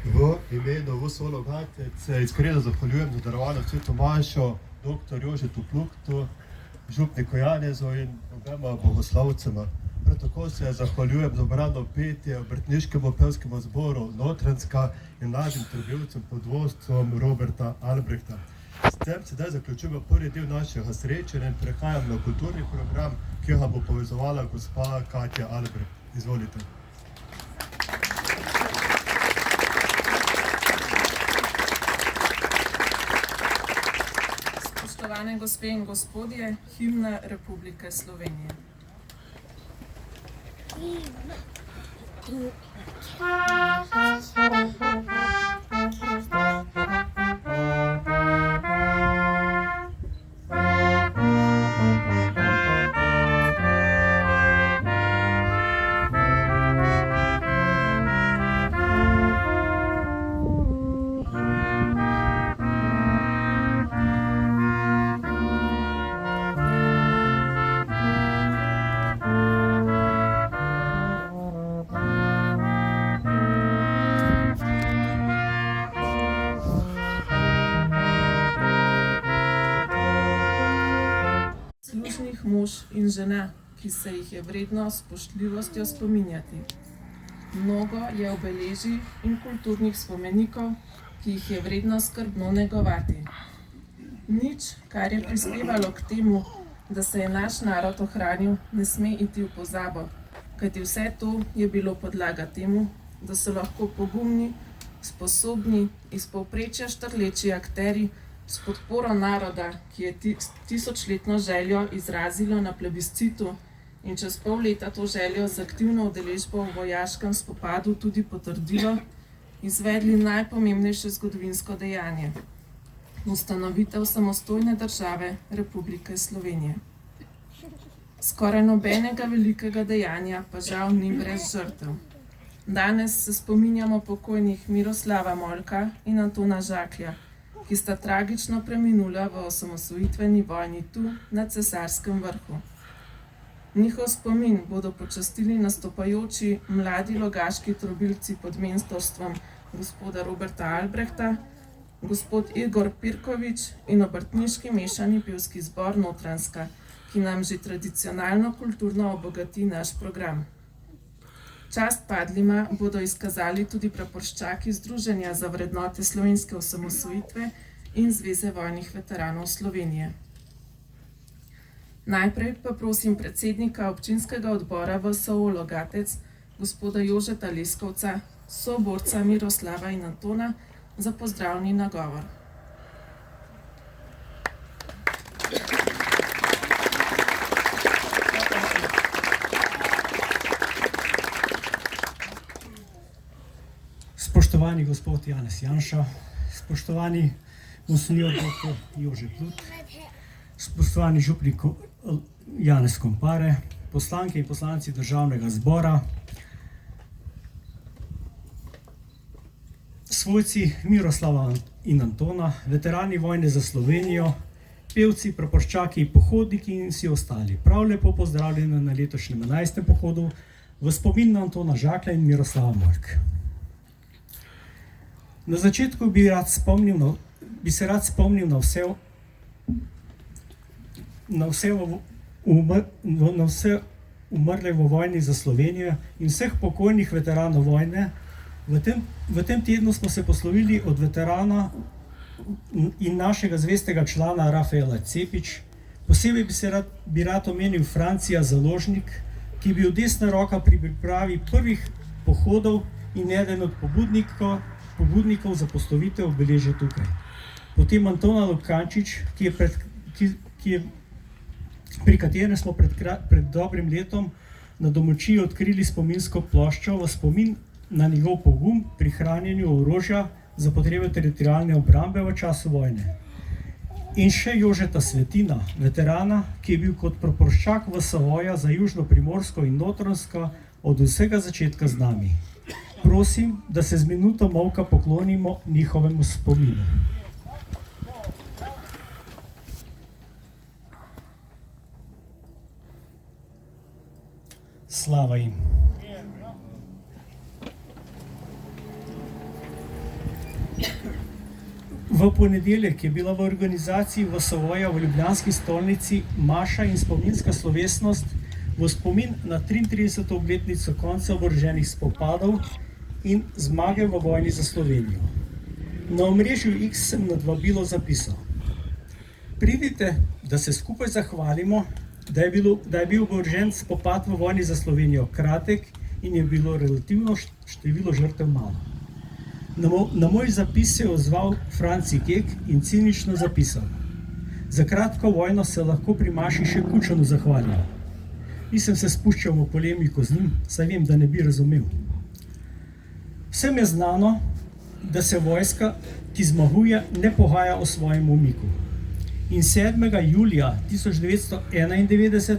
V imenu Vosolo Gatec se iskreno zahvaljujem za darovano sveto mašo dr. Jožetu Pluktu, župniku Janezu in obema bogoslovcema. prav tako se zahvaljujem za obradno petje obrtniškemu pevskemu zboru Notranjska in mladim trobivcem pod vodstvom Roberta Albrehta. S tem sedaj zaključujemo prvi del našega srečanja in prehajam na kulturni program, ki ga bo povezovala gospa Katja Albreht. Izvolite. Spoštovane gospe in gospodje, himna Republike Slovenije. Slušnih mož in žena, ki se jih je vredno s spoštljivostjo spominjati. Mnogo je obeležij in kulturnih spomenikov, ki jih je vredno skrbno negovati. Nič, kar je prispevalo k temu, da se je naš narod ohranil, ne sme iti v pozabo, kajti vse to je bilo podlaga temu, da so lahko pogumni, sposobni, iz povprečja štrleči akteri s podporo naroda, ki je tisočletno željo izrazilo na plebiscitu in čez pol leta to željo z aktivno udeležbo v vojaškem spopadu tudi potrdilo, izvedli najpomembnejše zgodovinsko dejanje – ustanovitev samostojne države Republike Slovenije. Skoraj nobenega velikega dejanja pa žal ni brez žrtev. Danes se spominjamo pokojnih Miroslava Molka in Antona Žaklja, ki sta tragično preminula v osamosvojitveni vojni tu, na Cesarskem vrhu. Njihov spomin bodo počastili nastopajoči mladi logaški trobilci pod mentorstvom gospoda Roberta Albrehta, gospod Igor Pirkovič in obrtniški mešani pevski zbor Notranjska, ki nam že tradicionalno kulturno obogati naš program. Čast padlima bodo izkazali tudi praporščaki Združenja za vrednote slovenske osamosvojitve in Zveze vojnih veteranov Slovenije. Najprej pa prosim predsednika občinskega odbora VSO Logatec, gospoda Jožeta Leskovca, soborca Miroslava in Antona, za pozdravni nagovor. Spoštovani gospod Janez Janša, spoštovani monsinjor dr. Jože Plut, spoštovani župnik Janez Kompare, poslanke in poslanci Državnega zbora, svojci Miroslava in Antona, veterani vojne za Slovenijo, pevci, praporščaki, pohodniki in vsi ostali. Prav lepo pozdravljeni na letošnjem 11. pohodu v spomin na Antona Žaklja in Miroslava Molka. Na začetku bi se rad spomnil na vse umrle v vojni za Slovenijo in vseh pokojnih veteranov vojne. V tem tednu smo se poslovili od veterana in našega zvestega člana Rafaela Cepič. Posebej bi rad omenil Francija Založnik, ki je bil desna roka pri pripravi prvih pohodov in eden od pobudnikov za postavitev obeležja tukaj. Potem Antona Lukančič, pri katerem smo pred dobrim letom na domačiji odkrili spominsko ploščo v spomin na njegov pogum pri hranjenju orožja za potrebe teritorialne obrambe v času vojne. In še Jožeta Svetina, veterana, ki je bil kot praporščak VSO-ja za Južno Primorsko in Notranjsko od vsega začetka z nami. Prosim, da se z minuto molka poklonimo njihovemu spominu. Slava jim. V ponedeljek je bila v organizaciji VSO-ja v ljubljanski stolnici maša in spominska slovesnost v spomin na 33. obletnico konca oboroženih spopadov in zmage v vojni za Slovenijo. Na omrežju X sem nad vabilo zapisal: pridite, da se skupaj zahvalimo, da je bil oborožen spopad v vojni za Slovenijo kratek in je bilo relativno število žrtev malo. Na moj zapis se je odzval Franci Kek in cinično zapisal: za kratko vojno se lahko pri Maši še Kučanu zahvalijo. Nisem se spuščal v polemiko z njim, saj vem, da ne bi razumel. Vsem je znano, da se vojska, ki zmaguje, ne pogaja o svojem umiku. In 7. julija 1991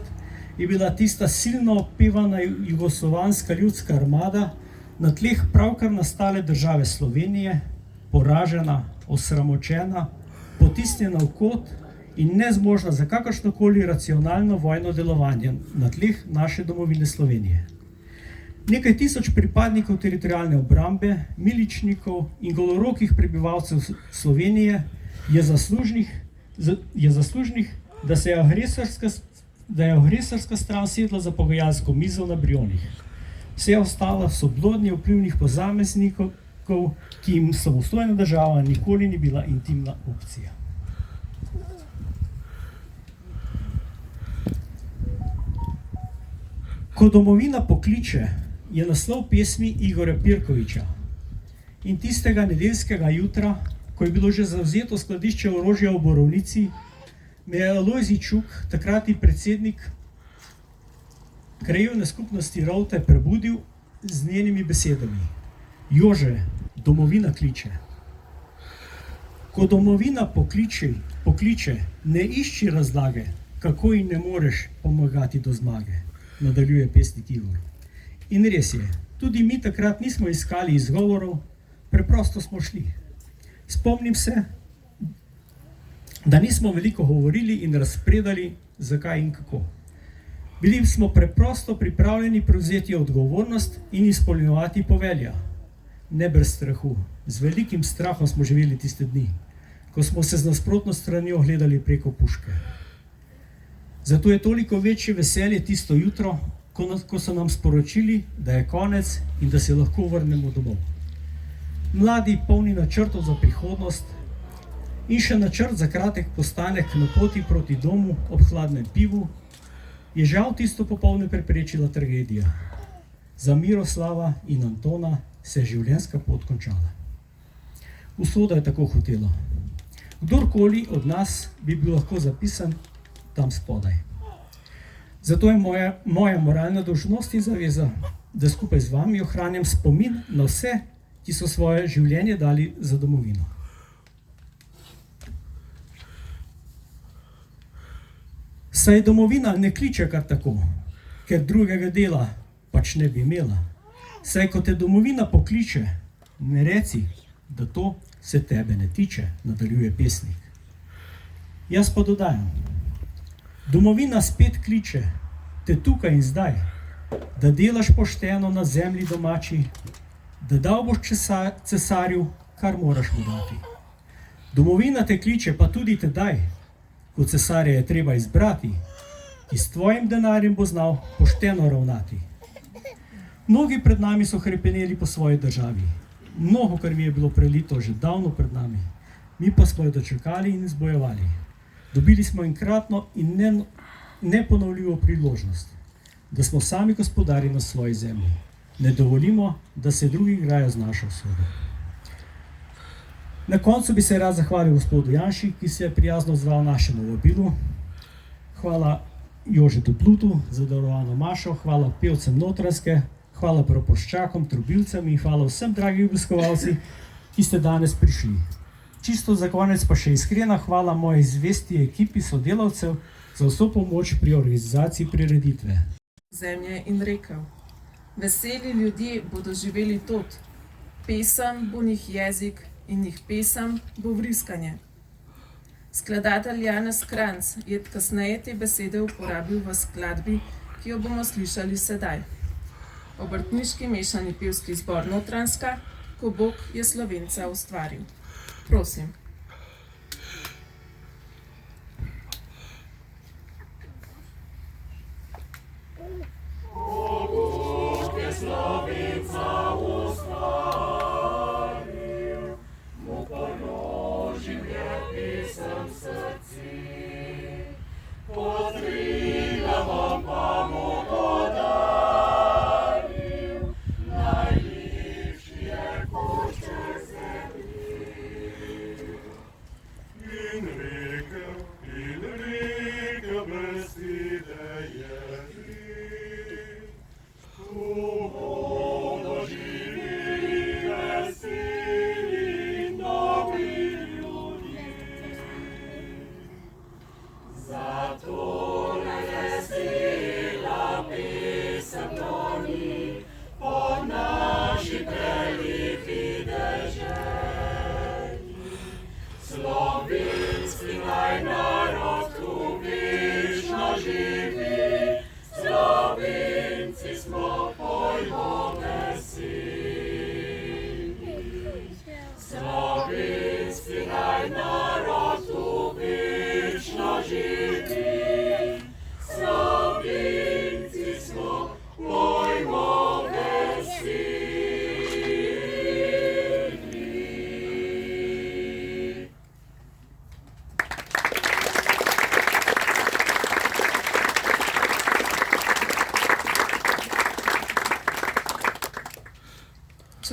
je bila tista silno opevana jugoslovanska ljudska armada na tleh pravkar nastale države Slovenije poražena, osramočena, potisnjena v kot in nezmožna za kakršnokoli racionalno vojno delovanje na tleh naše domovine Slovenije. Nekaj tisoč pripadnikov teritorialne obrambe, miličnikov in golorokih prebivalcev Slovenije je zaslužnih, da je agresorska stran sedla za pogajalsko mizo na Brionih. Vse ostalo so blodnje vplivnih posameznikov, ki jim samostojna država nikoli ni bila intimna opcija. Ko domovina pokliče, je naslov pesmi Igorja Pirkoviča. In tistega nedeljskega jutra, ko je bilo že zavzeto skladišče orožja v Borovnici, me je Alojzij Čuk, takratni predsednik krajevne skupnosti Rovte, prebudil z njenimi besedami: Jože, domovina kliče. Ko domovina pokliče, ne išči razlage, kako ji ne moreš pomagati do zmage, nadaljuje pesnik Igor. In res je, tudi mi takrat nismo iskali izgovorov, preprosto smo šli. Spomnim se, da nismo veliko govorili in razpredali, zakaj in kako. Bili smo preprosto pripravljeni prevzeti odgovornost in izpolnjevati povelja. Ne brez strahu, z velikim strahom smo živeli tiste dni, ko smo se z nasprotno stranjo gledali preko puške. Zato je toliko večje veselje tisto jutro, ko so nam sporočili, da je konec in da se lahko vrnemo domov. Mladi, polni načrtov za prihodnost in še načrt za kratek postanek na poti proti domu ob hladnem pivu, je žal tisto popoldne preprečila tragedija. Za Miroslava in Antona se je življenjska pot končala. Usoda je tako hotela. Kdorkoli od nas bi bil lahko zapisan tam spodaj. Zato je moja moralna dolžnost in zaveza, da skupaj z vami ohranjam spomin na vse, ki so svoje življenje dali za domovino. Saj domovina ne kliče kar tako, ker drugega dela pač ne bi imela. Saj ko te domovina pokliče, ne reci, da to se tebe ne tiče, nadaljuje pesnik. Jaz pa dodajam: domovina spet kliče te tukaj in zdaj, da delaš pošteno na zemlji domači, da dal boš cesarju, kar moraš mu dati. Domovina te kliče pa tudi tedaj, ko cesarja je treba izbrati, ki s tvojim denarjem bo znal pošteno ravnati. Mnogi pred nami so hrepeneli po svoji državi. Mnogo krvi je bilo prelito že davno pred nami. Mi pa smo jo dočekali in izbojevali. Dobili smo enkratno in neponovljivo priložnost, da smo sami gospodari na svoji zemlji. Ne dovolimo, da se drugi igrajo z našo usodo. Na koncu bi se rad zahvalil gospodu Janši, ki se je prijazno odzval našemu vabilu. Hvala Jožetu Plutu za darovano mašo, hvala pevcem Notranjske, hvala prapoščakom, trobilcem in hvala vsem dragi obiskovalci, ki ste danes prišli. Čisto za konec pa še iskrena hvala moji zvesti ekipi sodelavcev za vso pomoč pri organizaciji prireditve. Zemlje in rekel: veseli ljudje bodo živeli tot, pesem bo njih jezik in njih pesem bo vriskanje. Skladatelj Janez Kranjc je kasneje te besede uporabil v skladbi, ki jo bomo slišali sedaj. Obrtniški mešani pevski zbor Notranjska, Ko Bog je Slovenca ustvaril. Prosim.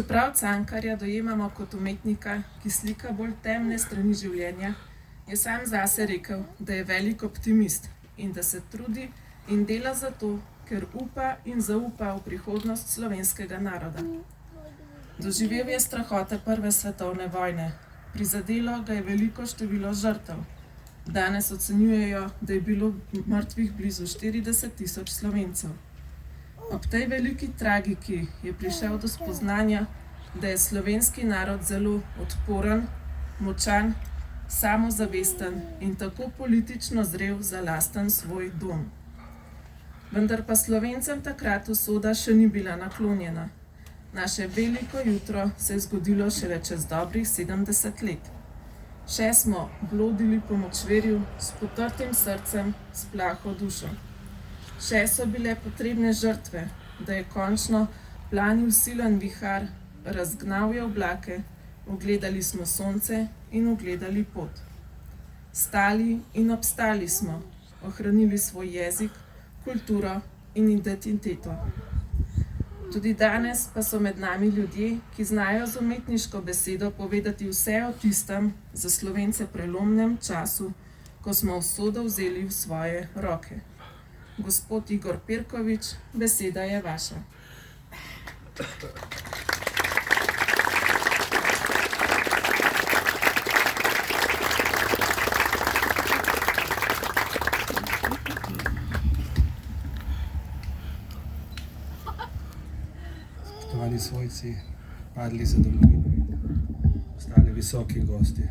Čeprav Cankarja dojemamo kot umetnika, ki slika bolj temne strani življenja, je sam zase rekel, da je velik optimist in da se trudi in dela zato, ker upa in zaupa v prihodnost slovenskega naroda. Doživel je strahote Prve svetovne vojne, prizadelo ga je veliko število žrtev. Danes ocenjujejo, da je bilo mrtvih blizu 40.000 Slovencev. Ob tej veliki tragiki je prišel do spoznanja, da je slovenski narod zelo odporen, močan, samozavesten in tako politično zrel za lasten svoj dom. Vendar pa Slovencem takrat usoda še ni bila naklonjena. Naše veliko jutro se je zgodilo šele čez dobrih 70 let. Še smo blodili po močvirju s potrtim srcem, s plaho dušo. Še so bile potrebne žrtve, da je končno planil silen vihar, razgnal je oblake, ugledali smo sonce in ugledali pot. Stali in obstali smo, ohranili svoj jezik, kulturo in identiteto. Tudi danes pa so med nami ljudje, ki znajo z umetniško besedo povedati vse o tistem za Slovence prelomnem času, ko smo usodo vzeli v svoje roke. Gospod Igor Pirkovič, beseda je vaša. Spoštovani svojci, padli za domovino in ostali visoki gosti.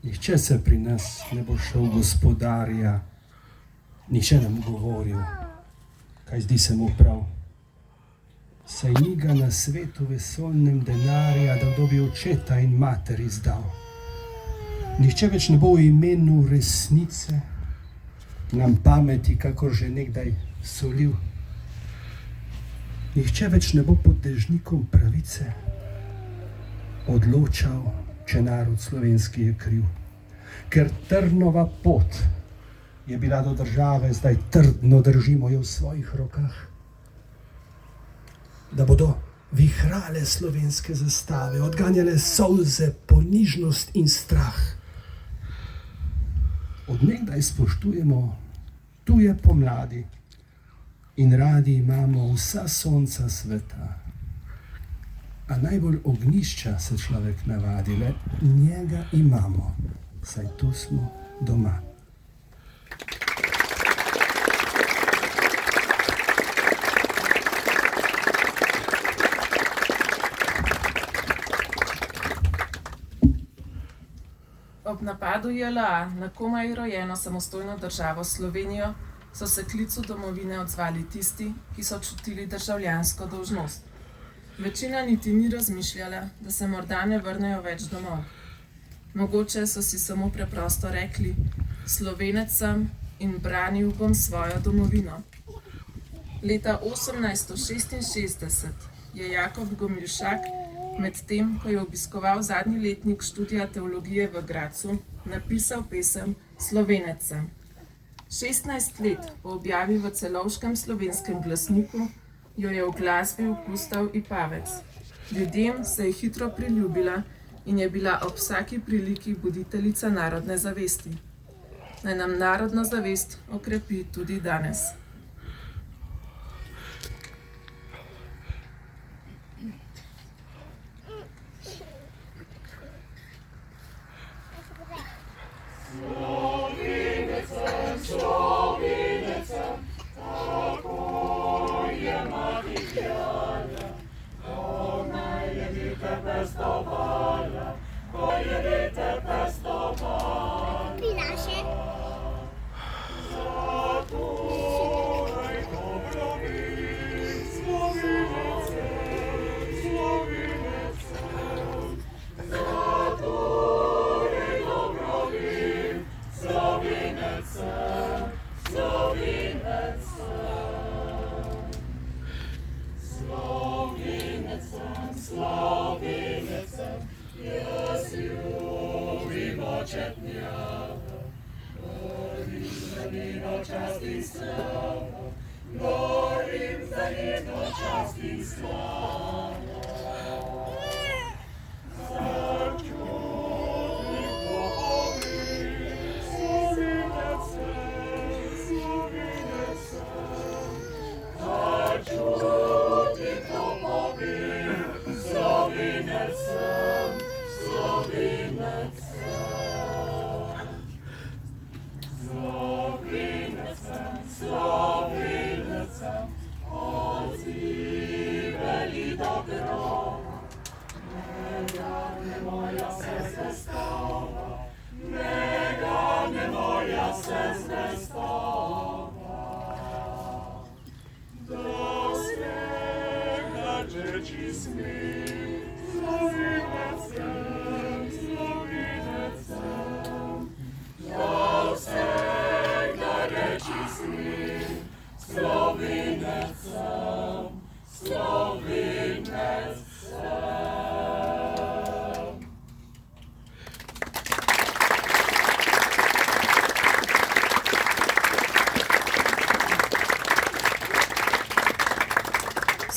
Nihče se pri nas ne bo šel gospodarja, nihče nam govoril, kaj zdi se mu prav. Saj ni ga na svetu vesoljnem denarja, da kdo bi očeta in mater izdal. Nihče več ne bo v imenu resnice nam pameti, kakor že nekdaj solil. Nihče več ne bo pod dežnikom pravice odločal, če narod slovenski je kriv. Ker trnova pot je bila do države, zdaj trdno držimo jo v svojih rokah. Da bodo vihrale slovenske zastave, odganjale solze, ponižnost in strah. Od nekdaj spoštujemo tuje pomladi in radi imamo vsa sonca sveta. A najbolj ognjišča se človek navadi, le njega imamo, saj tu smo doma. Ob napadu JLA na komaj rojeno samostojno državo Slovenijo so se klicu domovine odzvali tisti, ki so čutili državljansko dolžnost. Večina niti ni razmišljala, da se morda ne vrnejo več domov. Mogoče so si samo preprosto rekli: Slovenec sem in branil bom svojo domovino. Leta 1866 je Jakob Gomilšak, medtem ko je obiskoval zadnji letnik študija teologije v Gradcu, napisal pesem Slovenec sem. 16 let po objavi v celovškem slovenskem glasniku jo je uglasbil Gustav Ipavec. Ljudem se je hitro priljubila in je bila ob vsaki priliki buditeljica narodne zavesti. Naj nam narodno zavest okrepi tudi danes.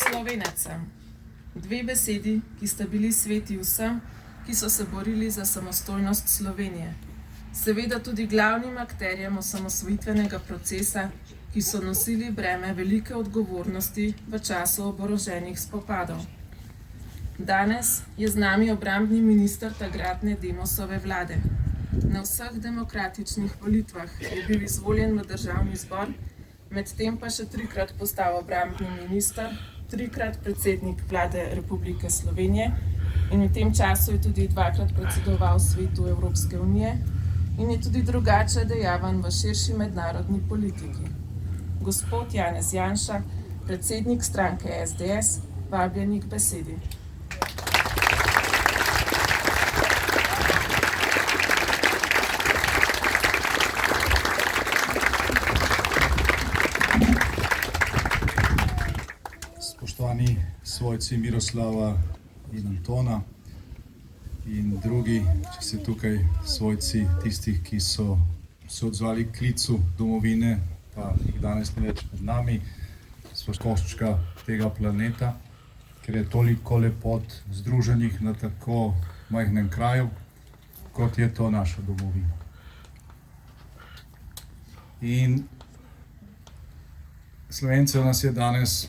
Slovenec sem. Dve besedi, ki sta bili sveti vsem, ki so se borili za samostojnost Slovenije. Seveda tudi glavnim akterjem osamosvojitvenega procesa, ki so nosili breme velike odgovornosti v času oboroženih spopadov. Danes je z nami obrambni minister takratne Demosove vlade. Na vseh demokratičnih volitvah je bil izvoljen v državni zbor, medtem pa še 3-krat postal obrambni minister, 3-krat predsednik vlade Republike Slovenije in v tem času je tudi 2-krat predsedoval Svetu Evropske unije in je tudi drugače dejaven v širši mednarodni politiki. Gospod Janez Janša, predsednik stranke SDS, vabljeni k besedi. Spoštovani svojci Miroslava in Antona in drugi, če ste tukaj svojci tistih, ki so se odzvali klicu domovine, pa jih danes ne več med nami, so koščka tega planeta, ker je toliko lepot združenih na tako majhnem kraju, kot je to naša domovina. In Slovencev nas je danes,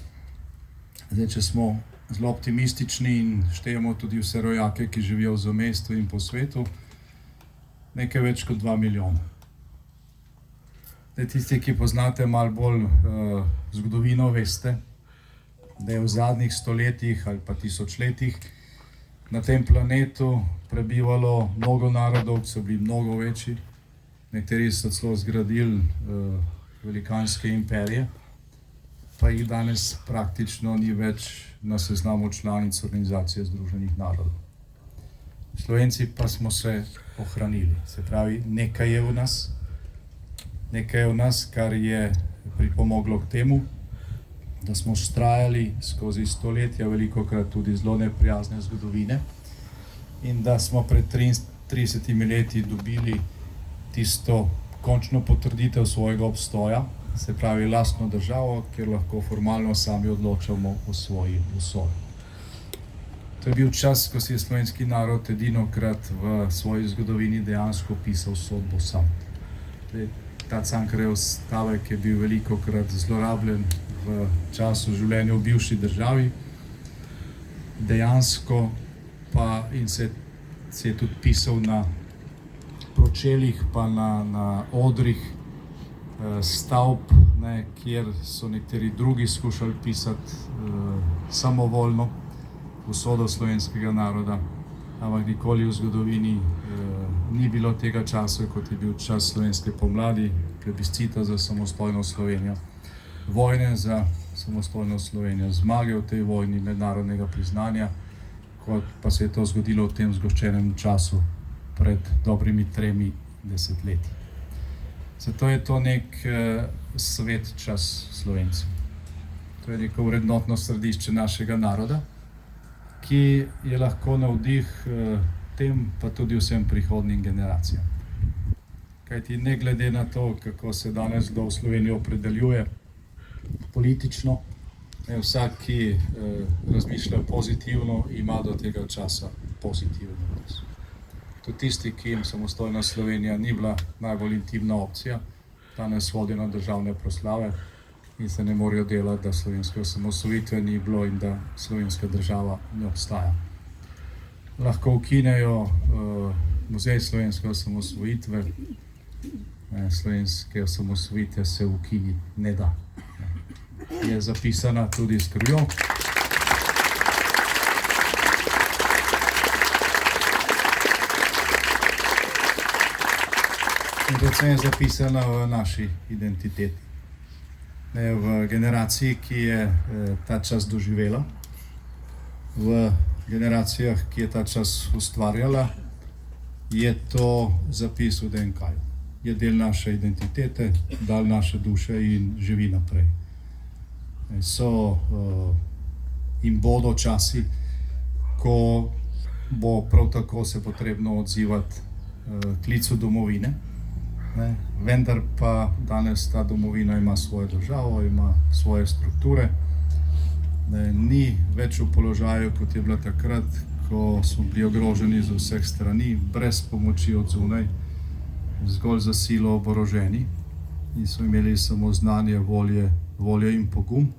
zdaj, če smo zelo optimistični in štejemo tudi vse rojake, ki živijo v zamejstvu in po svetu, nekaj več kot 2 milijona. Zdaj, tisti, ki poznate malo bolj zgodovino, veste, da je v zadnjih stoletjih ali pa tisočletjih na tem planetu prebivalo mnogo narodov, ki so bili mnogo večji. Nekateri so celo zgradili velikanske imperije, pa jih danes praktično ni več na seznamu članic Organizacije združenih narodov. Slovenci pa smo se ohranili, se pravi, nekaj je v nas, kar je pripomoglo k temu, da smo vztrajali skozi stoletja, velikokrat tudi zelo neprijazne zgodovine, in da smo pred 30 leti dobili tisto končno potrditev svojega obstoja, se pravi lastno državo, kjer lahko formalno sami odločamo o svoji usodi. To je bil čas, ko si je slovenski narod edinokrat v svoji zgodovini dejansko pisal sodbo sam. Ta Cankarjev stavek je bil velikokrat zlorabljen v času življenja v bivši državi, dejansko pa in se je tudi pisal na pročeljih pa na odrih stavb, kjer so nekateri drugi skušali pisati samovoljno usodo slovenskega naroda, ampak nikoli v zgodovini ni bilo tega časa, kot je bil čas slovenske pomladi, plebiscita za samostojno Slovenijo, vojne za samostojno Slovenijo, zmage v tej vojni, mednarodnega priznanja, kot pa se je to zgodilo v tem zgoščenem času pred dobrimi 3 desetletji. Zato je to nek svet čas Slovencev. To je neko vrednotno središče našega naroda, ki je lahko navdih tem, pa tudi vsem prihodnjim generacijam. Kajti ne glede na to, kako se danes kdo v Sloveniji opredeljuje politično, vsak, ki razmišlja pozitivno, ima do tega časa pozitivno odnos. Tudi tisti, ki jim samostojna Slovenija ni bila najbolj intimna opcija, danes hodijo na državne proslave in se ne morejo delati, da slovenske osamosvojitve ni bilo in da slovenska država ne obstaja. Lahko ukinejo muzej slovenske osamosvojitve, slovenske osamosvojitve se ukiniti ne da. Je zapisana tudi s krvjo. In predvsem je zapisana v naši identiteti. V generaciji, ki je ta čas doživela, v generacijah, ki je ta čas ustvarjala, je to zapis v DNK-ju. Je del naše identitete, del naše duše in živi naprej. So in bodo časi, ko bo prav tako se potrebno odzivati klicu domovine, vendar pa danes ta domovina ima svojo državo, ima svoje strukture, ni več v položaju, kot je bila takrat, ko smo bili ogroženi z vseh strani, brez pomoči od zunaj, zgolj za silo oboroženi in smo imeli samo znanje, voljo in pogum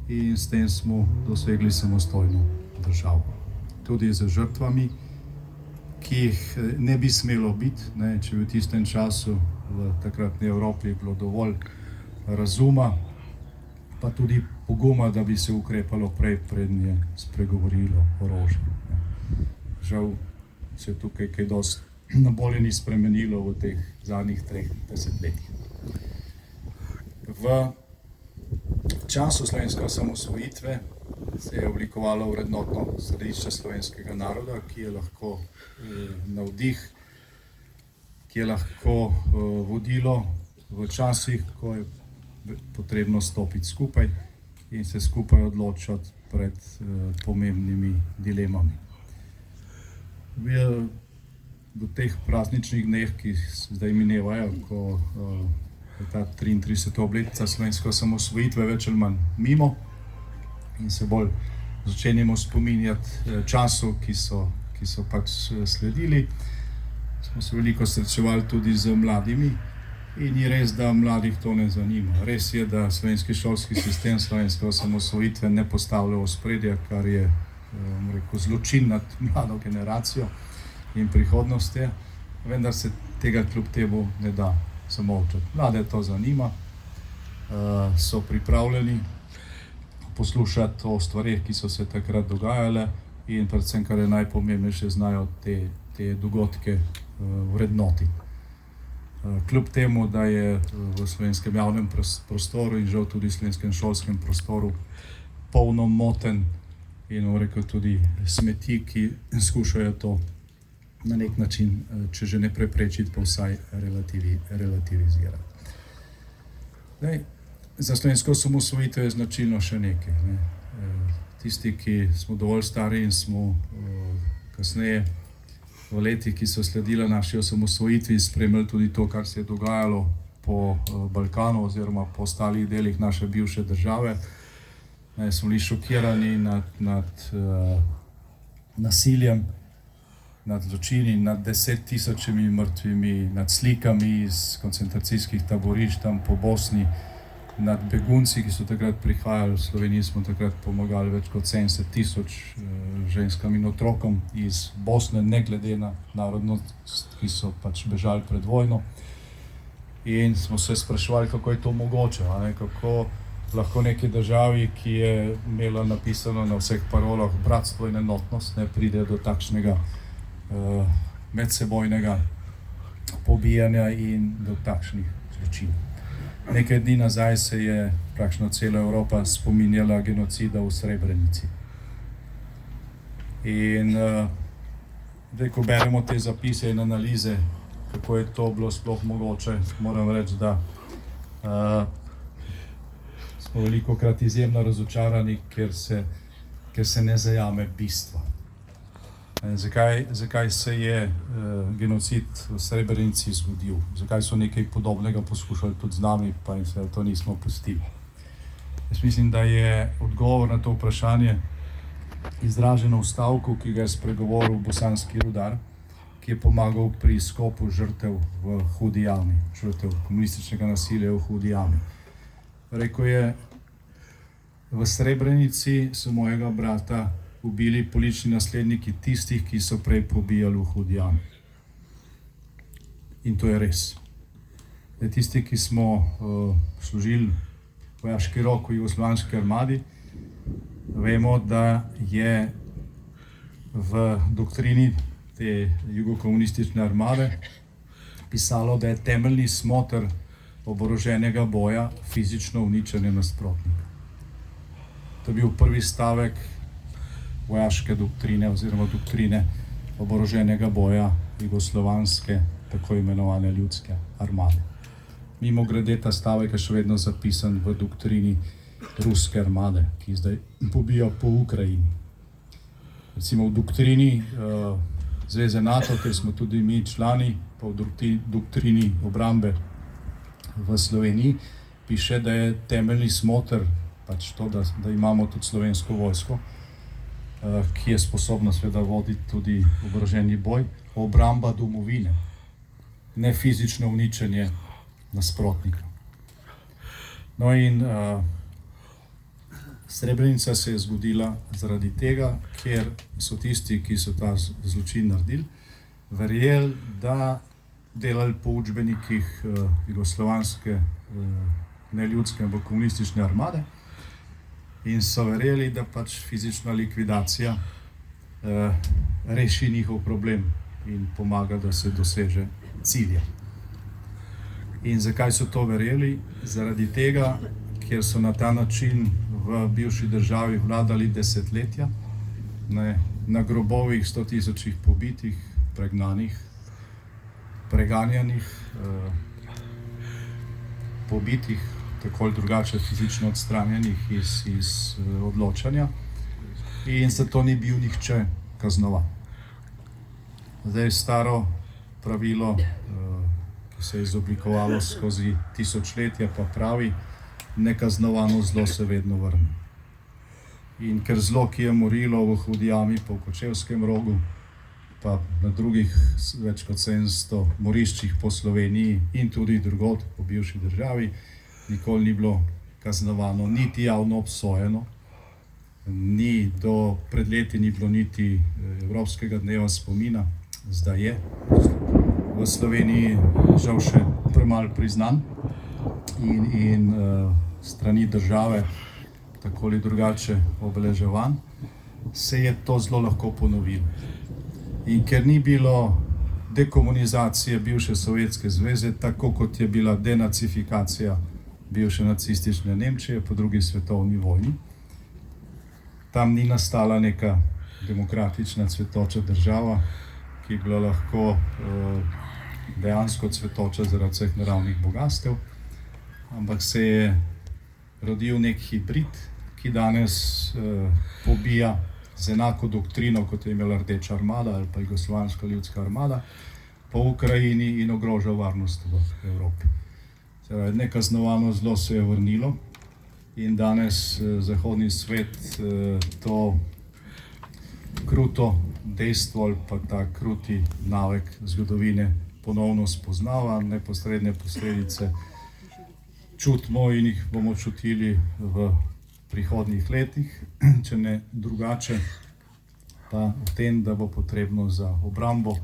in s tem smo dosegli samostojno državo. Tudi z žrtvami, ki jih ne bi smelo biti, če bi v tistem času v takratni Evropi bilo dovolj razuma, pa tudi poguma, da bi se ukrepalo prej, preden je spregovorilo orožje. Žal se je tukaj kaj dosti na bolje ni spremenilo v teh zadnjih 3 desetletjih. V času slovenske osamosvojitve se je oblikovalo vrednotno središče slovenskega naroda, ki je lahko navdih, ki je lahko vodilo v časih, ko je potrebno stopiti skupaj in se skupaj odločati pred pomembnimi dilemami. V teh prazničnih dneh, ki zdaj minevajo, ko je ta 33. obletnica slovenske osamosvojitve več ali manj mimo in se bolj začenjamo spominjati časov, ki so pač sledili, smo se veliko srečevali tudi z mladimi in ni res, da mladih to ne zanima. Res je, da slovenski šolski sistem slovenske osamosvojitve ne postavlja v ospredje, kar je zločin nad mlado generacijo in prihodnost je, vendar se tega kljub temu ne da zamolčati. Mlade to zanima, so pripravljeni poslušati o stvareh, ki so se takrat dogajale in predvsem, kar je najpomembnejše, znajo te dogodke vrednoti. Kljub temu, da je v slovenskem javnem prostoru in žal tudi v slovenskem šolskem prostoru polno motenj in rekel tudi smeti, ki skušajo to na nek način, če že ne preprečiti, pa vsaj relativizirati. Za slovensko osamosvojitev je značilno še nekaj. Tisti, ki smo dovolj stari in smo kasneje v letih, ki so sledila naši osamosvojitvi, spremljali tudi to, kar se je dogajalo po Balkanu oziroma po ostalih delih naše bivše države, smo bili šokirani nad nasiljem, nad zločini, nad 10 tisočimi mrtvimi, nad slikami iz koncentracijskih taborišč tam po Bosni, nad begunci, ki so takrat prihajali v Sloveniji, smo takrat pomagali več kot 70 tisoč ženskam in otrokom iz Bosne, ne glede na narodnost, ki so pač bežali pred vojno. In smo se spraševali, kako je to mogoče, kako lahko neki državi, ki je imela napisano na vseh parolah bratstvo in enotnost, ne pride do takšnega medsebojnega pobijanja in do takšnih zločinov. Nekaj dni nazaj se je praktično cela Evropa spominjala genocida v Srebrenici. In zdaj, ko beremo te zapise in analize, kako je to bilo sploh mogoče, moram reči, da smo velikokrat izjemno razočarani, ker se ne zajame bistva. Zakaj se je genocid v Srebrenici zgodil? Zakaj so nekaj podobnega poskušali tudi z nami, pa jim se to nismo pustili? Jaz mislim, da je odgovor na to vprašanje izraženo v stavku, ki ga je spregovoril bosanski rudar, ki je pomagal pri izkopu žrtev v Hudi jami, žrtev komunističnega nasilja v Hudi jami. Rekel je, v Srebrenici so mojega brata ubili politični nasledniki tistih, ki so prej pobijali v Hudi jami. In to je res. Tisti, ki smo služili vojaški rok v jugoslovanski armadi, vemo, da je v doktrini te jugokomunistične armade pisalo, da je temeljni smoter oboroženega boja fizično uničenje nasprotnika. To je bil prvi stavek vojaške doktrine oziroma doktrine oboroženega boja jugoslovanske, tako imenovane ljudske armade. Mimogrede, ta stavek je še vedno zapisan v doktrini ruske armade, ki zdaj pobija po Ukrajini. Recimo v doktrini Zveze NATO, ker smo tudi mi člani, pa v doktrini obrambe v Sloveniji, piše, da je temeljni smoter pač to, da imamo tudi slovensko vojsko, ki je sposobna seveda voditi tudi oboroženi boj, obramba domovine, ne fizično uničenje nasprotnika. No in Srebrenica se je zgodila zaradi tega, ker so tisti, ki so ta zločin naredili, verjeli, da delali po učbenikih jugoslovanske neljudske in komunistične armade in so verjeli, da pač fizična likvidacija reši njihov problem in pomaga, da se doseže cilje. In zakaj so to verjeli? Zaradi tega, ker so na ta način v bivši državi vladali desetletja, na grobovih 100 tisočih pobitih, pregnanih, preganjanih, pobitih, tako ali drugače fizično odstranjenih iz odločanja, in zato ni bil nihče kaznovan. Zdaj staro pravilo, ki se je izoblikovalo skozi tisočletja, pa pravi, nekaznovano zlo se vedno vrne. In ker zlo, ki je morilo v Hudi jami po Kočevskem rogu, pa na drugih več kot 700 moriščih po Sloveniji in tudi drugod po bivši državi, nikoli ni bilo kaznovano, niti javno obsojeno, pred leti ni bilo niti Evropskega dneva spomina, zdaj je v Sloveniji žal še premalo priznan in strani države tako ali drugače obeleževan, se je to zelo lahko ponovilo. In ker ni bilo dekomunizacije bivše Sovjetske zveze, tako kot je bila denacifikacija bivše nacistične Nemčije po drugi svetovni vojni, tam ni nastala neka demokratična cvetoča država, ki je bila lahko dejansko cvetoča zaradi vseh naravnih bogastev, ampak se je rodil nek hibrid, ki danes pobija z enako doktrino, kot je imela Rdeča armada ali pa Jugoslovanska ljudska armada po Ukrajini in ogroža varnost v Evropi. Nekaznovano zlo se je vrnilo in danes zahodni svet to kruto dejstvo ali pa ta kruti navek zgodovine ponovno spoznava, neposredne posledice čutimo in jih bomo čutili v prihodnjih letih, če ne drugače, pa v tem, da bo potrebno za obrambo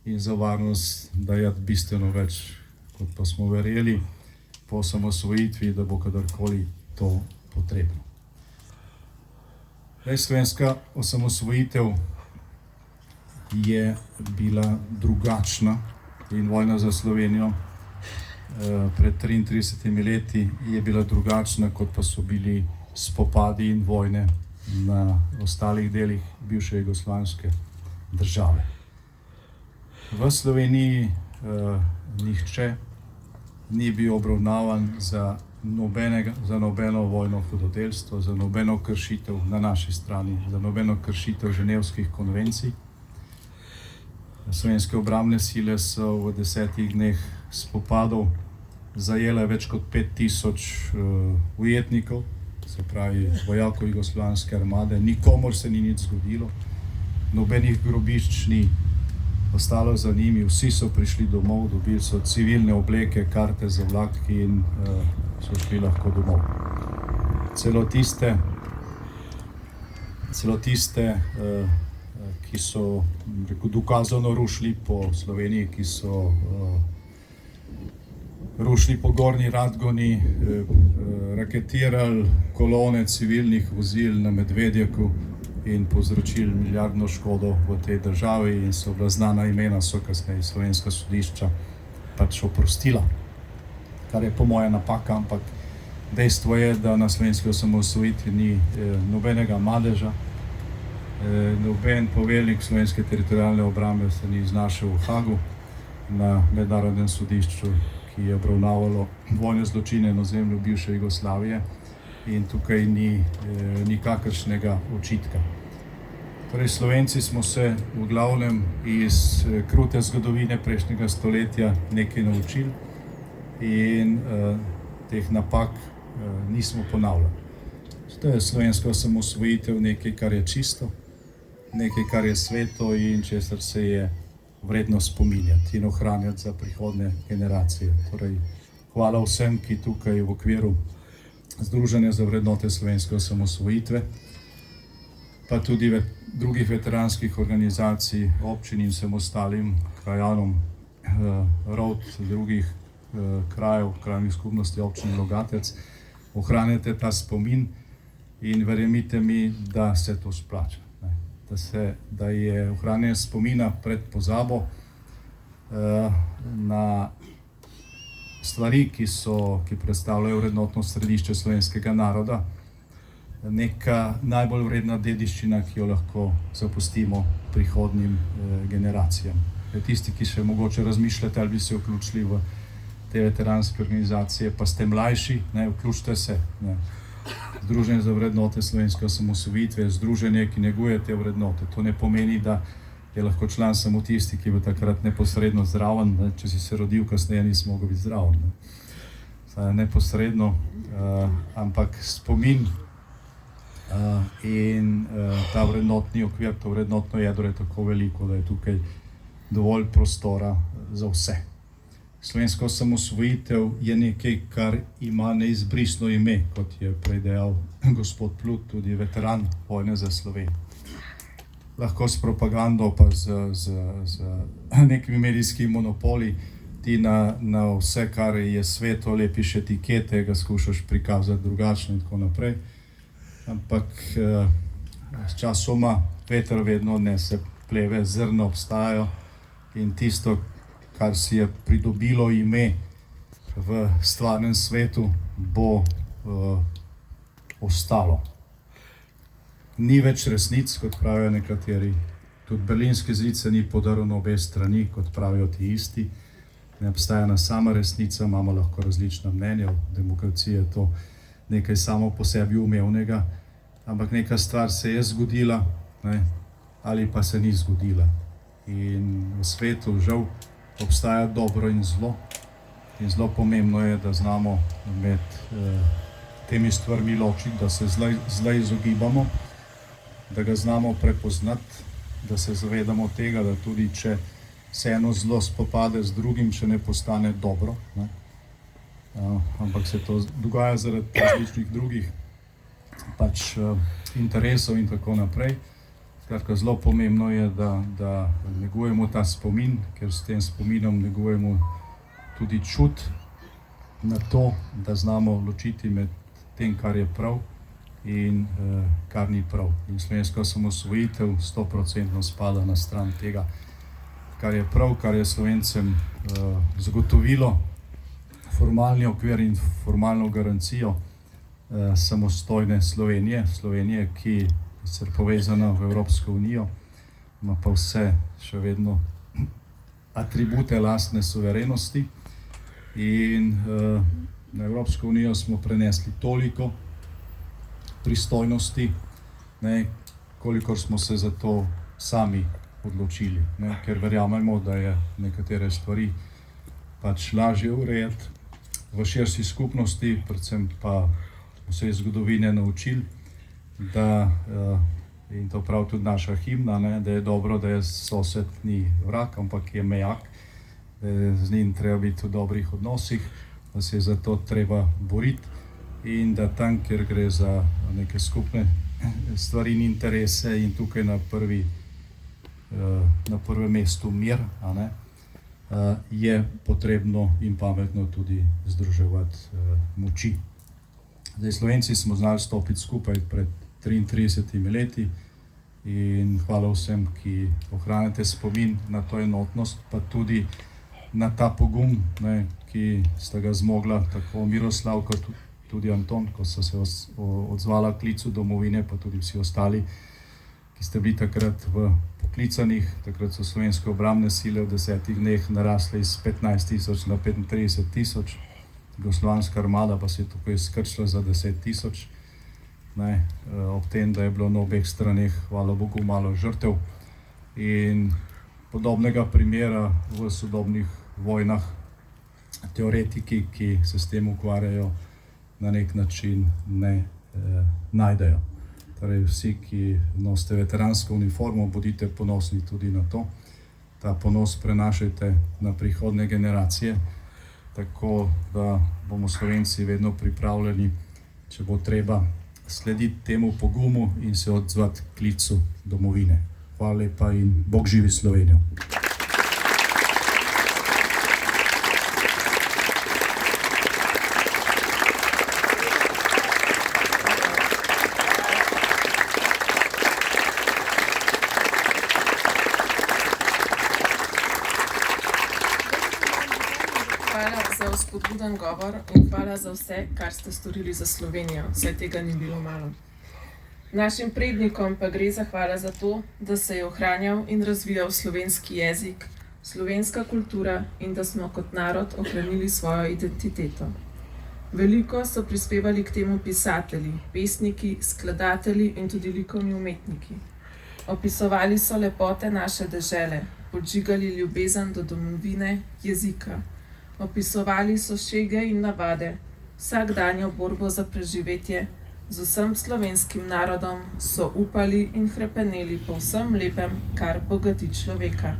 in za varnost dajati bistveno več, kot pa smo verjeli po osamosvojitvi, da bo kadarkoli to potrebno. Slovenska osamosvojitev je bila drugačna in vojna za Slovenijo pred 33 leti je bila drugačna, kot pa so bili spopadi in vojne na ostalih delih bivše jugoslovanske države. V Sloveniji nihče ni bil obravnavan za nobeno vojno hudodelstvo, za nobeno kršitev na naši strani, za nobeno kršitev ženevskih konvencij. Slovenske obrambne sile so v 10 dneh spopadov zajele več kot 5000 ujetnikov, se pravi vojakov jugoslovanske armade. Nikomor se ni nič zgodilo, nobenih grobišč ni ostalo za njimi, vsi so prišli domov, dobili so civilne obleke, karte za vlak in so šli lahko domov. Celo tiste, ki so dokazano rušili po Sloveniji, ki so rušili po Gornji Radgoni, raketirali kolone civilnih vozil na Medvedjeku in povzročili milijardno škodo v tej državi in so bila znana imena, so kasneje slovenska sodišča pač oprostila, kar je po moje napaka, ampak dejstvo je, da na slovenski osamosvojitvi ni nobenega madeža, noben poveljnik slovenske teritorialne obrambe se ni znašel v Hagu na mednarodnem sodišču, ki je obravnavalo vojne zločine na ozemlju bivše Jugoslavije in tukaj ni nikakršnega očitka. Torej, Slovenci smo se v glavnem iz krute zgodovine prejšnjega stoletja nekaj naučili in teh napak nismo ponavljali. Zato je slovenska osamosvojitev nekaj, kar je čisto, nekaj, kar je sveto in česar se je vredno spominjati in ohranjati za prihodne generacije. Torej, hvala vsem, ki tukaj v okviru Združenja za vrednote slovenske osamosvojitve, pa tudi drugih veteranskih organizacij, občin in vsem ostalim krajanom rod drugih krajev, krajnih skupnosti občin Logatec, ohranjate ta spomin in verjemite mi, da se to splača. Da je ohranjanje spomina pred pozabo na stvari, ki predstavljajo vrednotno središče slovenskega naroda, neka najbolj vredna dediščina, ki jo lahko zapustimo prihodnjim generacijam. Tisti, ki še mogoče razmišljate, ali bi se vključili v te veteranske organizacije, pa ste mlajši, vključite se. Združenje za vrednote slovenske osamosvojitve je združenje, ki neguje te vrednote. To ne pomeni, da je lahko član samo tisti, ki bo takrat neposredno zraven, če si se rodil kasneje, nisi mogel biti zraven. Neposredno, ampak spomin in ta vrednotni okvir, to vrednotno jedro je tako veliko, da je tukaj dovolj prostora za vse. Slovenska osamosvojitev je nekaj, kar ima neizbrisno ime, kot je prej dejal gospod Plut, tudi veteran vojne za Slovenijo. Lahko s propagando, pa z nekimi medijskimi monopoli, ti na vse, kar je sveto, lepiš etikete, ga skušaš prikazati drugačno in tako naprej. Ampak s časoma veter vedno odnese pleve, zrna obstajajo in tisto, kar si je pridobilo ime v stvarnem svetu, bo ostalo. Ni več resnic, kot pravijo nekateri. Tudi Berlinski zid se ni podaril na obe strani, kot pravijo ti isti. Ne obstaja ena sama resnica, imamo lahko različna mnenja, v demokraciji je to nekaj samo po sebi umevnega, ampak neka stvar se je zgodila, ali pa se ni zgodila. In v svetu žal obstaja dobro in zlo. In zelo pomembno je, da znamo med temi stvarmi ločiti, da se zla izogibamo, da ga znamo prepoznati da se zavedamo tega, da tudi če se eno zlo spopade z drugim, še ne postane dobro, ne? Ampak se to dogaja zaradi različnih drugih pač interesov in tako naprej. Skratka, zelo pomembno je, da negujemo ta spomin, ker s tem spominom negujemo tudi čut na to, da znamo ločiti med tem, kar je prav in kar ni prav. In slovenska osamosvojitev 100% spada na stran tega, kar je prav, kar je Slovencem zagotovilo formalni okvir in formalno garancijo samostojne Slovenije, ki je sicer povezana v Evropsko unijo, ima pa vse še vedno atribute lastne suverenosti. In na Evropsko unijo smo prenesli toliko pristojnosti, ne, kolikor smo se za to sami odločili, ne, ker verjamemo, da je nekatere stvari pač lažje urejati v širši skupnosti, predvsem pa smo se iz zgodovine naučili, da, in to pravi tudi naša himna, ne, da je dobro, da je sosed ni vrag, ampak je mejak, da je z njim treba biti v dobrih odnosih, da se je za to treba boriti in da tam, kjer gre za neke skupne stvari in interese in tukaj na prvem mestu mir, a ne, je potrebno in pametno tudi združevati moči. Zdaj, Slovenci smo znali stopiti skupaj pred 33 leti in hvala vsem, ki ohranjate spomin na to enotnost, pa tudi na ta pogum, ne, ki sta ga zmogla tako Miroslav kot tudi Anton, ko so se odzvala klicu domovine, pa tudi vsi ostali, ki ste bili takrat poklicanih. Takrat so slovenske obrambne sile v 10 dneh narasle iz 15.000 na 35.000, jugoslovanska armada pa se je tukaj skrčila za 10.000, ob tem, da je bilo na obeh straneh, hvala Bogu, malo žrtev. In podobnega primera v sodobnih vojnah teoretiki, ki se s tem ukvarjajo, na nek način ne najdejo. Torej, vsi, ki nosite veteransko uniformo, bodite ponosni tudi na to. Ta ponos prenašajte na prihodne generacije, tako da bomo Slovenci vedno pripravljeni, če bo treba, slediti temu pogumu in se odzvati klicu domovine. Hvala lepa in Bog živi Slovenijo. Spodbuden govor in hvala za vse, kar ste storili za Slovenijo, saj tega ni bilo malo. Našim prednikom pa gre zahvala za to, da se je ohranjal in razvijal slovenski jezik, slovenska kultura in da smo kot narod ohranili svojo identiteto. Veliko so prispevali k temu pisatelji, pesniki, skladatelji in tudi likovni umetniki. Opisovali so lepote naše dežele, podžigali ljubezen do domovine, jezika. Opisovali so šege in navade, vsakdanjo borbo za preživetje, z vsem slovenskim narodom so upali in hrepeneli po vsem lepem, kar bogati človeka.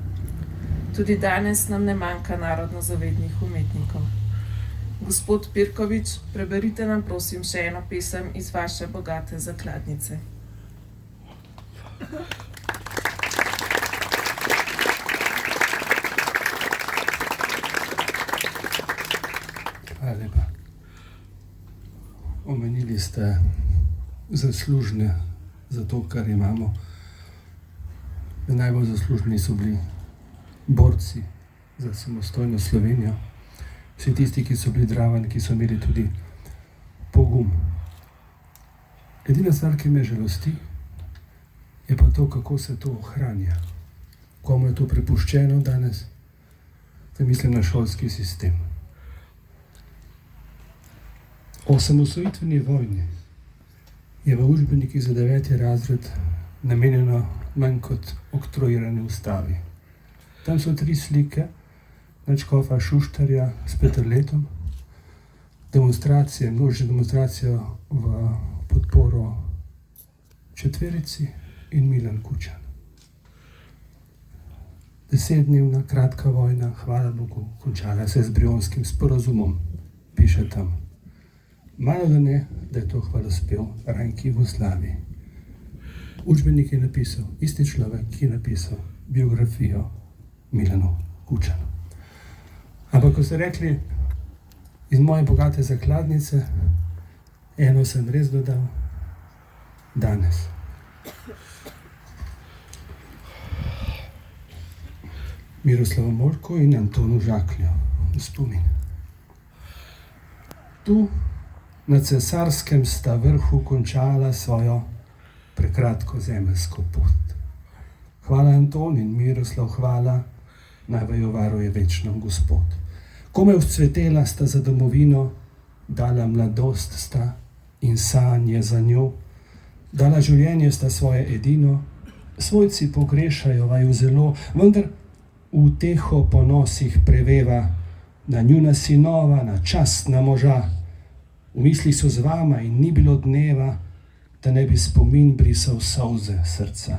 Tudi danes nam ne manjka narodno zavednih umetnikov. Gospod Pirkovič, preberite nam prosim še eno pesem iz vaše bogate zakladnice. Hvala lepa. Omenili ste zaslužne za to, kar imamo. Najbolj zaslužni so bili borci za samostojno Slovenijo. Vsi tisti, ki so bili zraven, ki so imeli tudi pogum. Edina stvar, ki me žalosti, je pa to, kako se to ohranja. Komu je to prepuščeno danes, da mislim na šolski sistem. O osamosvojitveni vojni je v učbenikih za 9. razred namenjeno manj kot oktroirani ustavi. Tam so 3 slike nadškofa Šuštarja s Peterletom, demonstracije, množične demonstracije v podporo četverici in Milan Kučan. 10-dnevna kratka vojna, hvala Bogu, končala se z Brionskim sporazumom, piše tam. Malo da ne, da je to hvalospev Rajnki Jugoslaviji. Učbenik je napisal, isti človek, ki je napisal biografijo Milanu Kučanu. Ampak, ko ste rekli, iz moje bogate zakladnice, eno sem res dodal, danes. Miroslavu Molku in Antonu Žaklju v spomin. Tu na Cesarskem sta vrhu končala svojo prekratko zemeljsko pot. Hvala Anton in Miroslav, hvala, naj vaju varuje večno Gospod. Komaj vzcvetela sta za domovino, dala mladost sta in sanje za njo, dala življenje sta svoje edino, svojci pogrešajo vaju zelo, vendar v teho ponosih preveva na njuna sinova, na častna moža. V mislih so z vama in ni bilo dneva, da ne bi spomin brisal solze srca.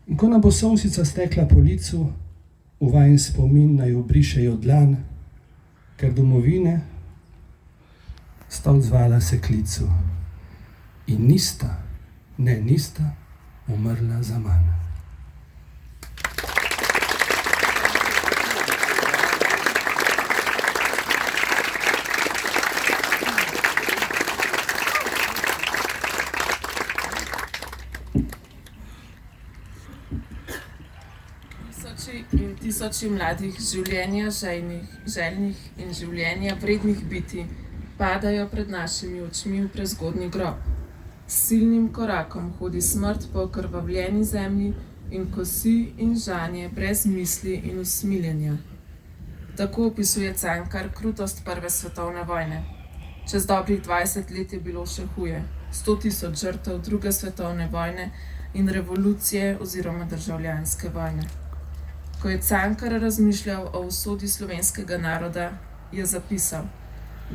In ko nam bo solzica stekla po licu, v vajin spomin naj obrišejo dlan, ker domovine sta odzvala se klicu. In nista umrla za manj. Tisoči mladih življenja željnih in življenja vrednih biti padajo pred našimi očmi v prezgodnji grob. S silnim korakom hodi smrt po okrvavljeni zemlji in kosi in žanje brez misli in usmiljenja. Tako opisuje Cankar krutost Prve svetovne vojne. Čez dobrih 20 let je bilo še huje. 100 000 žrtev Druge svetovne vojne in revolucije oziroma državljanske vojne. Ko je Cankar razmišljal o usodi slovenskega naroda, je zapisal,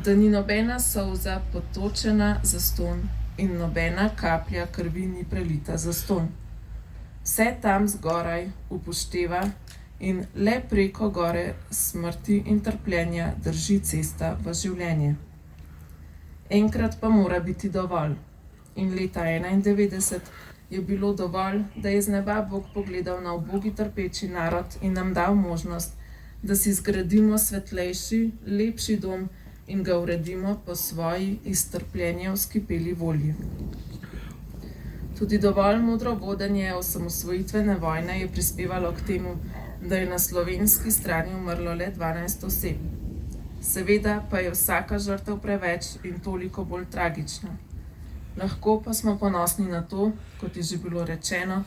da ni nobena solza potočena za ston in nobena kaplja krvi ni prelita za ston. Vse tam zgoraj upošteva in le preko gore smrti in trpljenja drži cesta v življenje. Enkrat pa mora biti dovolj. In leta 1991 je bilo dovolj, da je z neba Bog pogledal na ubogi trpeči narod in nam dal možnost, da si zgradimo svetlejši, lepši dom in ga uredimo po svoji iz trpljenja vzkipeli volji. Tudi dovolj modro vodenje osamosvojitvene vojne je prispevalo k temu, da je na slovenski strani umrlo le 12 oseb. Seveda pa je vsaka žrtev preveč in toliko bolj tragična. Lahko pa smo ponosni na to, kot je že bilo rečeno,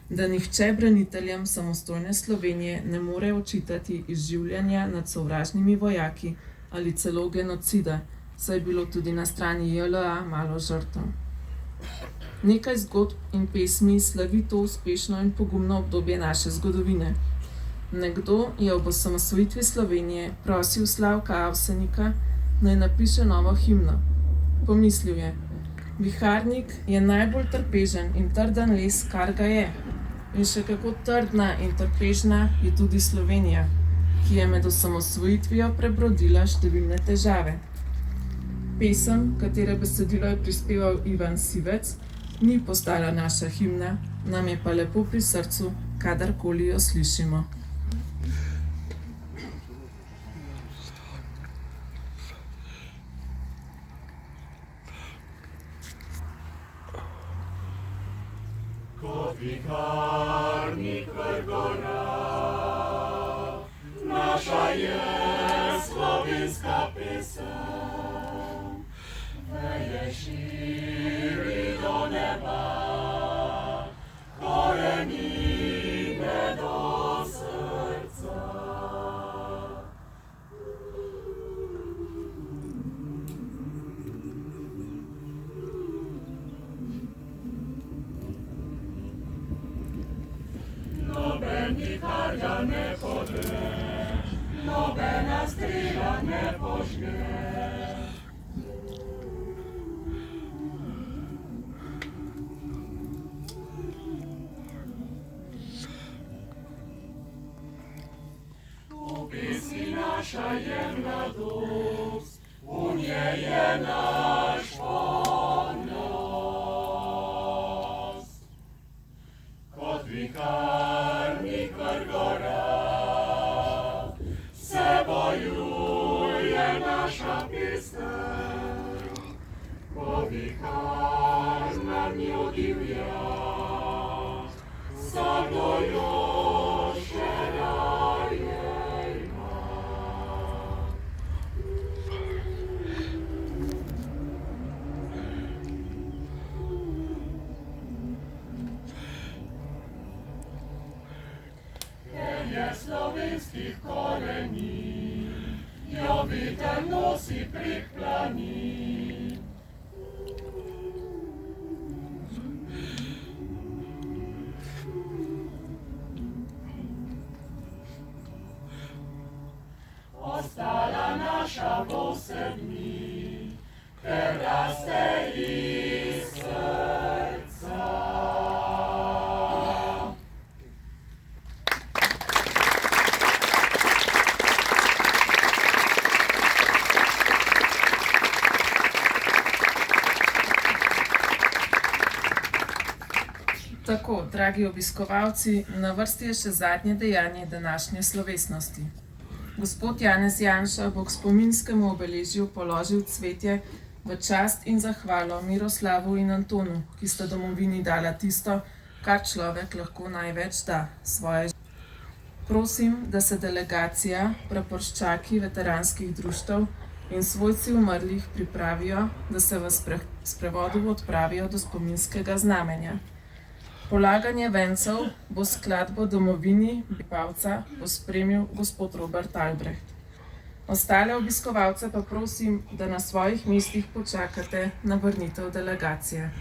da nihče braniteljem samostojne Slovenije ne more očitati izživljanja nad sovražnimi vojaki ali celo genocida, saj je bilo tudi na strani JLA malo žrtev. Nekaj zgodb in pesmi slavi to uspešno in pogumno obdobje naše zgodovine. Nekdo je ob osamosvojitvi Slovenije prosil Slavka Avsenika, naj napiše novo himno. Pomislil je, viharnik je najbolj trpežen in trden les, kar ga je. In še kako trdna in trpežna je tudi Slovenija, ki je med osamosvojitvijo prebrodila številne težave. Pesem, katere besedilo je prispeval Ivan Sivec, ni postala naša himna, nam je pa lepo pri srcu, kadarkoli jo slišimo. Kot viharnik vrgora, naša je slovenska pesem, veje širi do neba, korenine do srca. Noben viharja ne podre, nobena strela ne požge. naša je mladost, v njej je naš ponos. Kot viharnik vrgora se bojuje naša pesem, ko vihar nad njo divja, vsakdo jo še raje ima. Ker je slovenskih koreni, jo veter nosi prek planin. Ostala naša bo vse dni, ker raste iz srca. Tako, dragi obiskovalci, na vrsti je še zadnje dejanje današnje slovesnosti. Gospod Janez Janša bo k spominskemu obeležju položil cvetje v čast in zahvalo Miroslavu in Antonu, ki sta domovini dala tisto, kar človek lahko največ da, svoje življenje. Prosim, da se delegacija, praporščaki veteranskih društev in svojci umrlih pripravijo, da se v sprevodu odpravijo do spominskega znamenja. Polaganje vencev bo skladbo Domovini Bipavca pospremil gospod Robert Albrecht. Ostale obiskovalce pa prosim, da na svojih mestih počakate na vrnitev delegacije.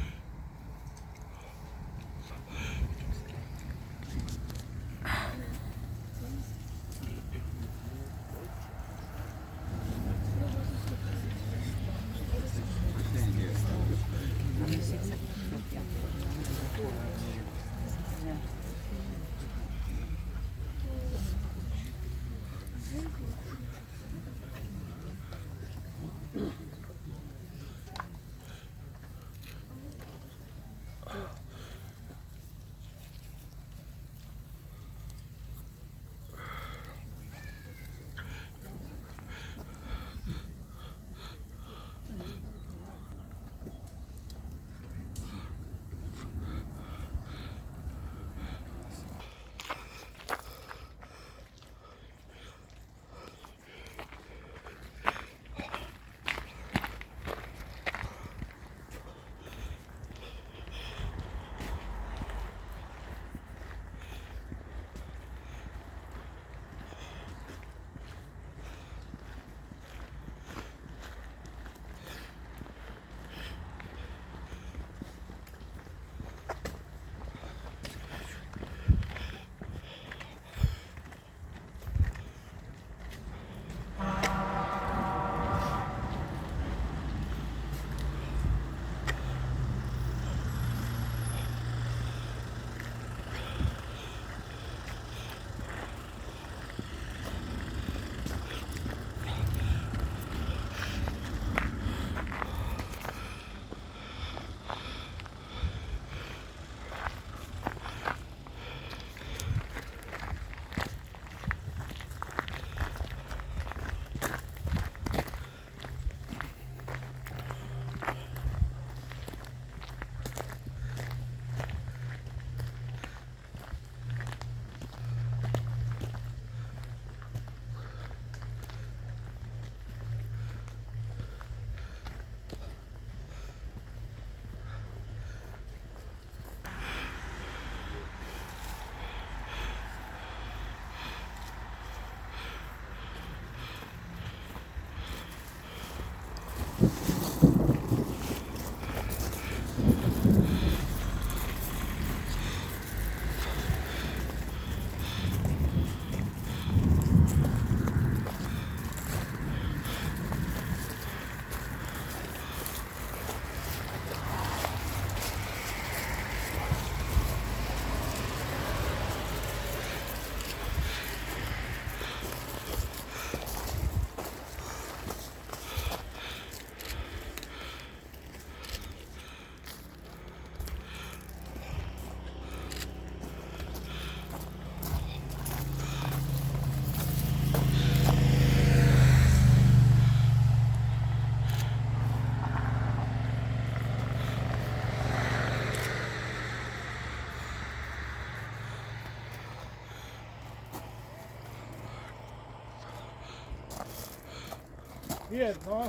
Mirno,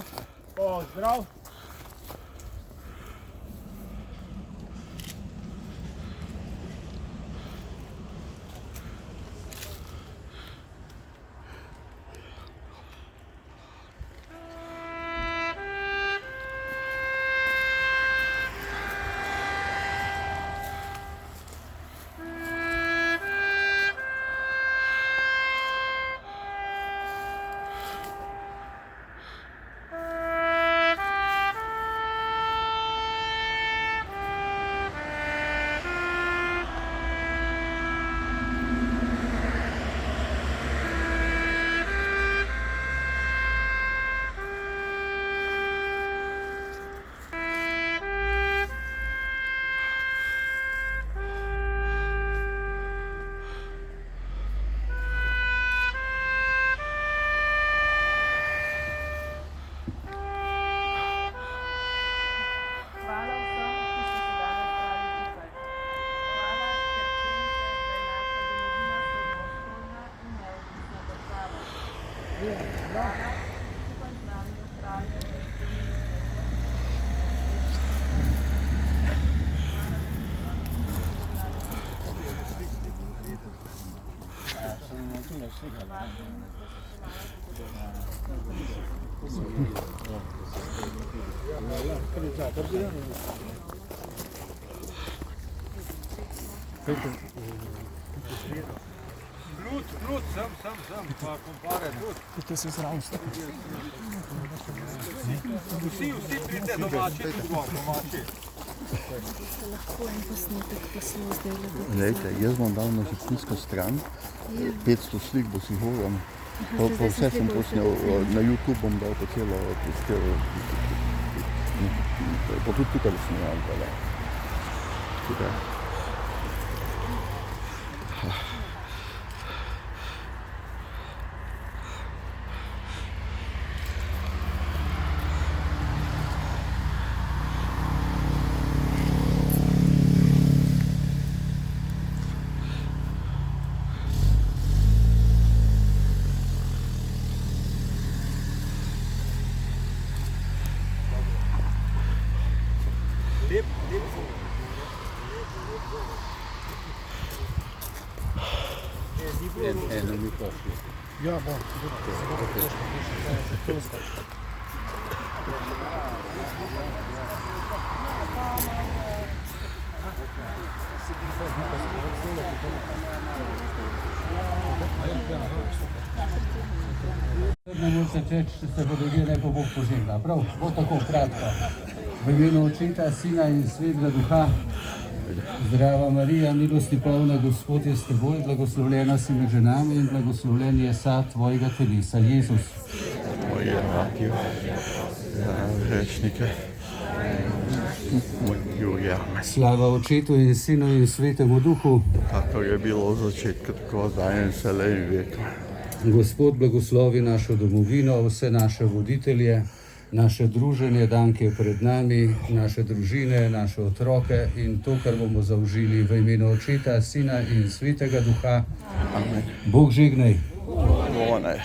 pozdrav. Hvala vsem, ki ste se danes stali tukaj. Hvala, ker cenite, da je naša domovina samostojna in neodvisna država. Hvala, ker skupaj z nami ohranjate Blut, sem, pa kompare, blut. Pite se zraven. Vsi pridite domači, domači. Glejte, jaz bom dal na žepninsko stran, 500 slik bo si horam, pa vse sem posnel, na YouTube bom dal pa celo, pa tudi tukaj sem imel, tukaj. Eno mi pošlje. Ja, bom. Ne morete reči, če se bo ljudje lepo Bog požegna. Prav, bo tako kratko. V imenu Očeta, Sina in Svetega Duha. Zdrava Marija, milosti polna, Gospod je s teboj, blagoslovljena si med ženami in blagoslovljen je sad tvojega telesa, Jezus. Moje raki, rešnike, Julija. Slava Očetu in Sinu in Svetemu Duhu. Kako je bilo od začetka, tako zdaj in vselej in veku. Gospod blagoslovi našo domovino, vse naše voditelje, naše druženje, dan, ki je pred nami, naše družine, naše otroke in to, kar bomo zaužili v imenu Očeta, Sina in Svetega Duha. Amen. Bog žegnaj. Vonaj.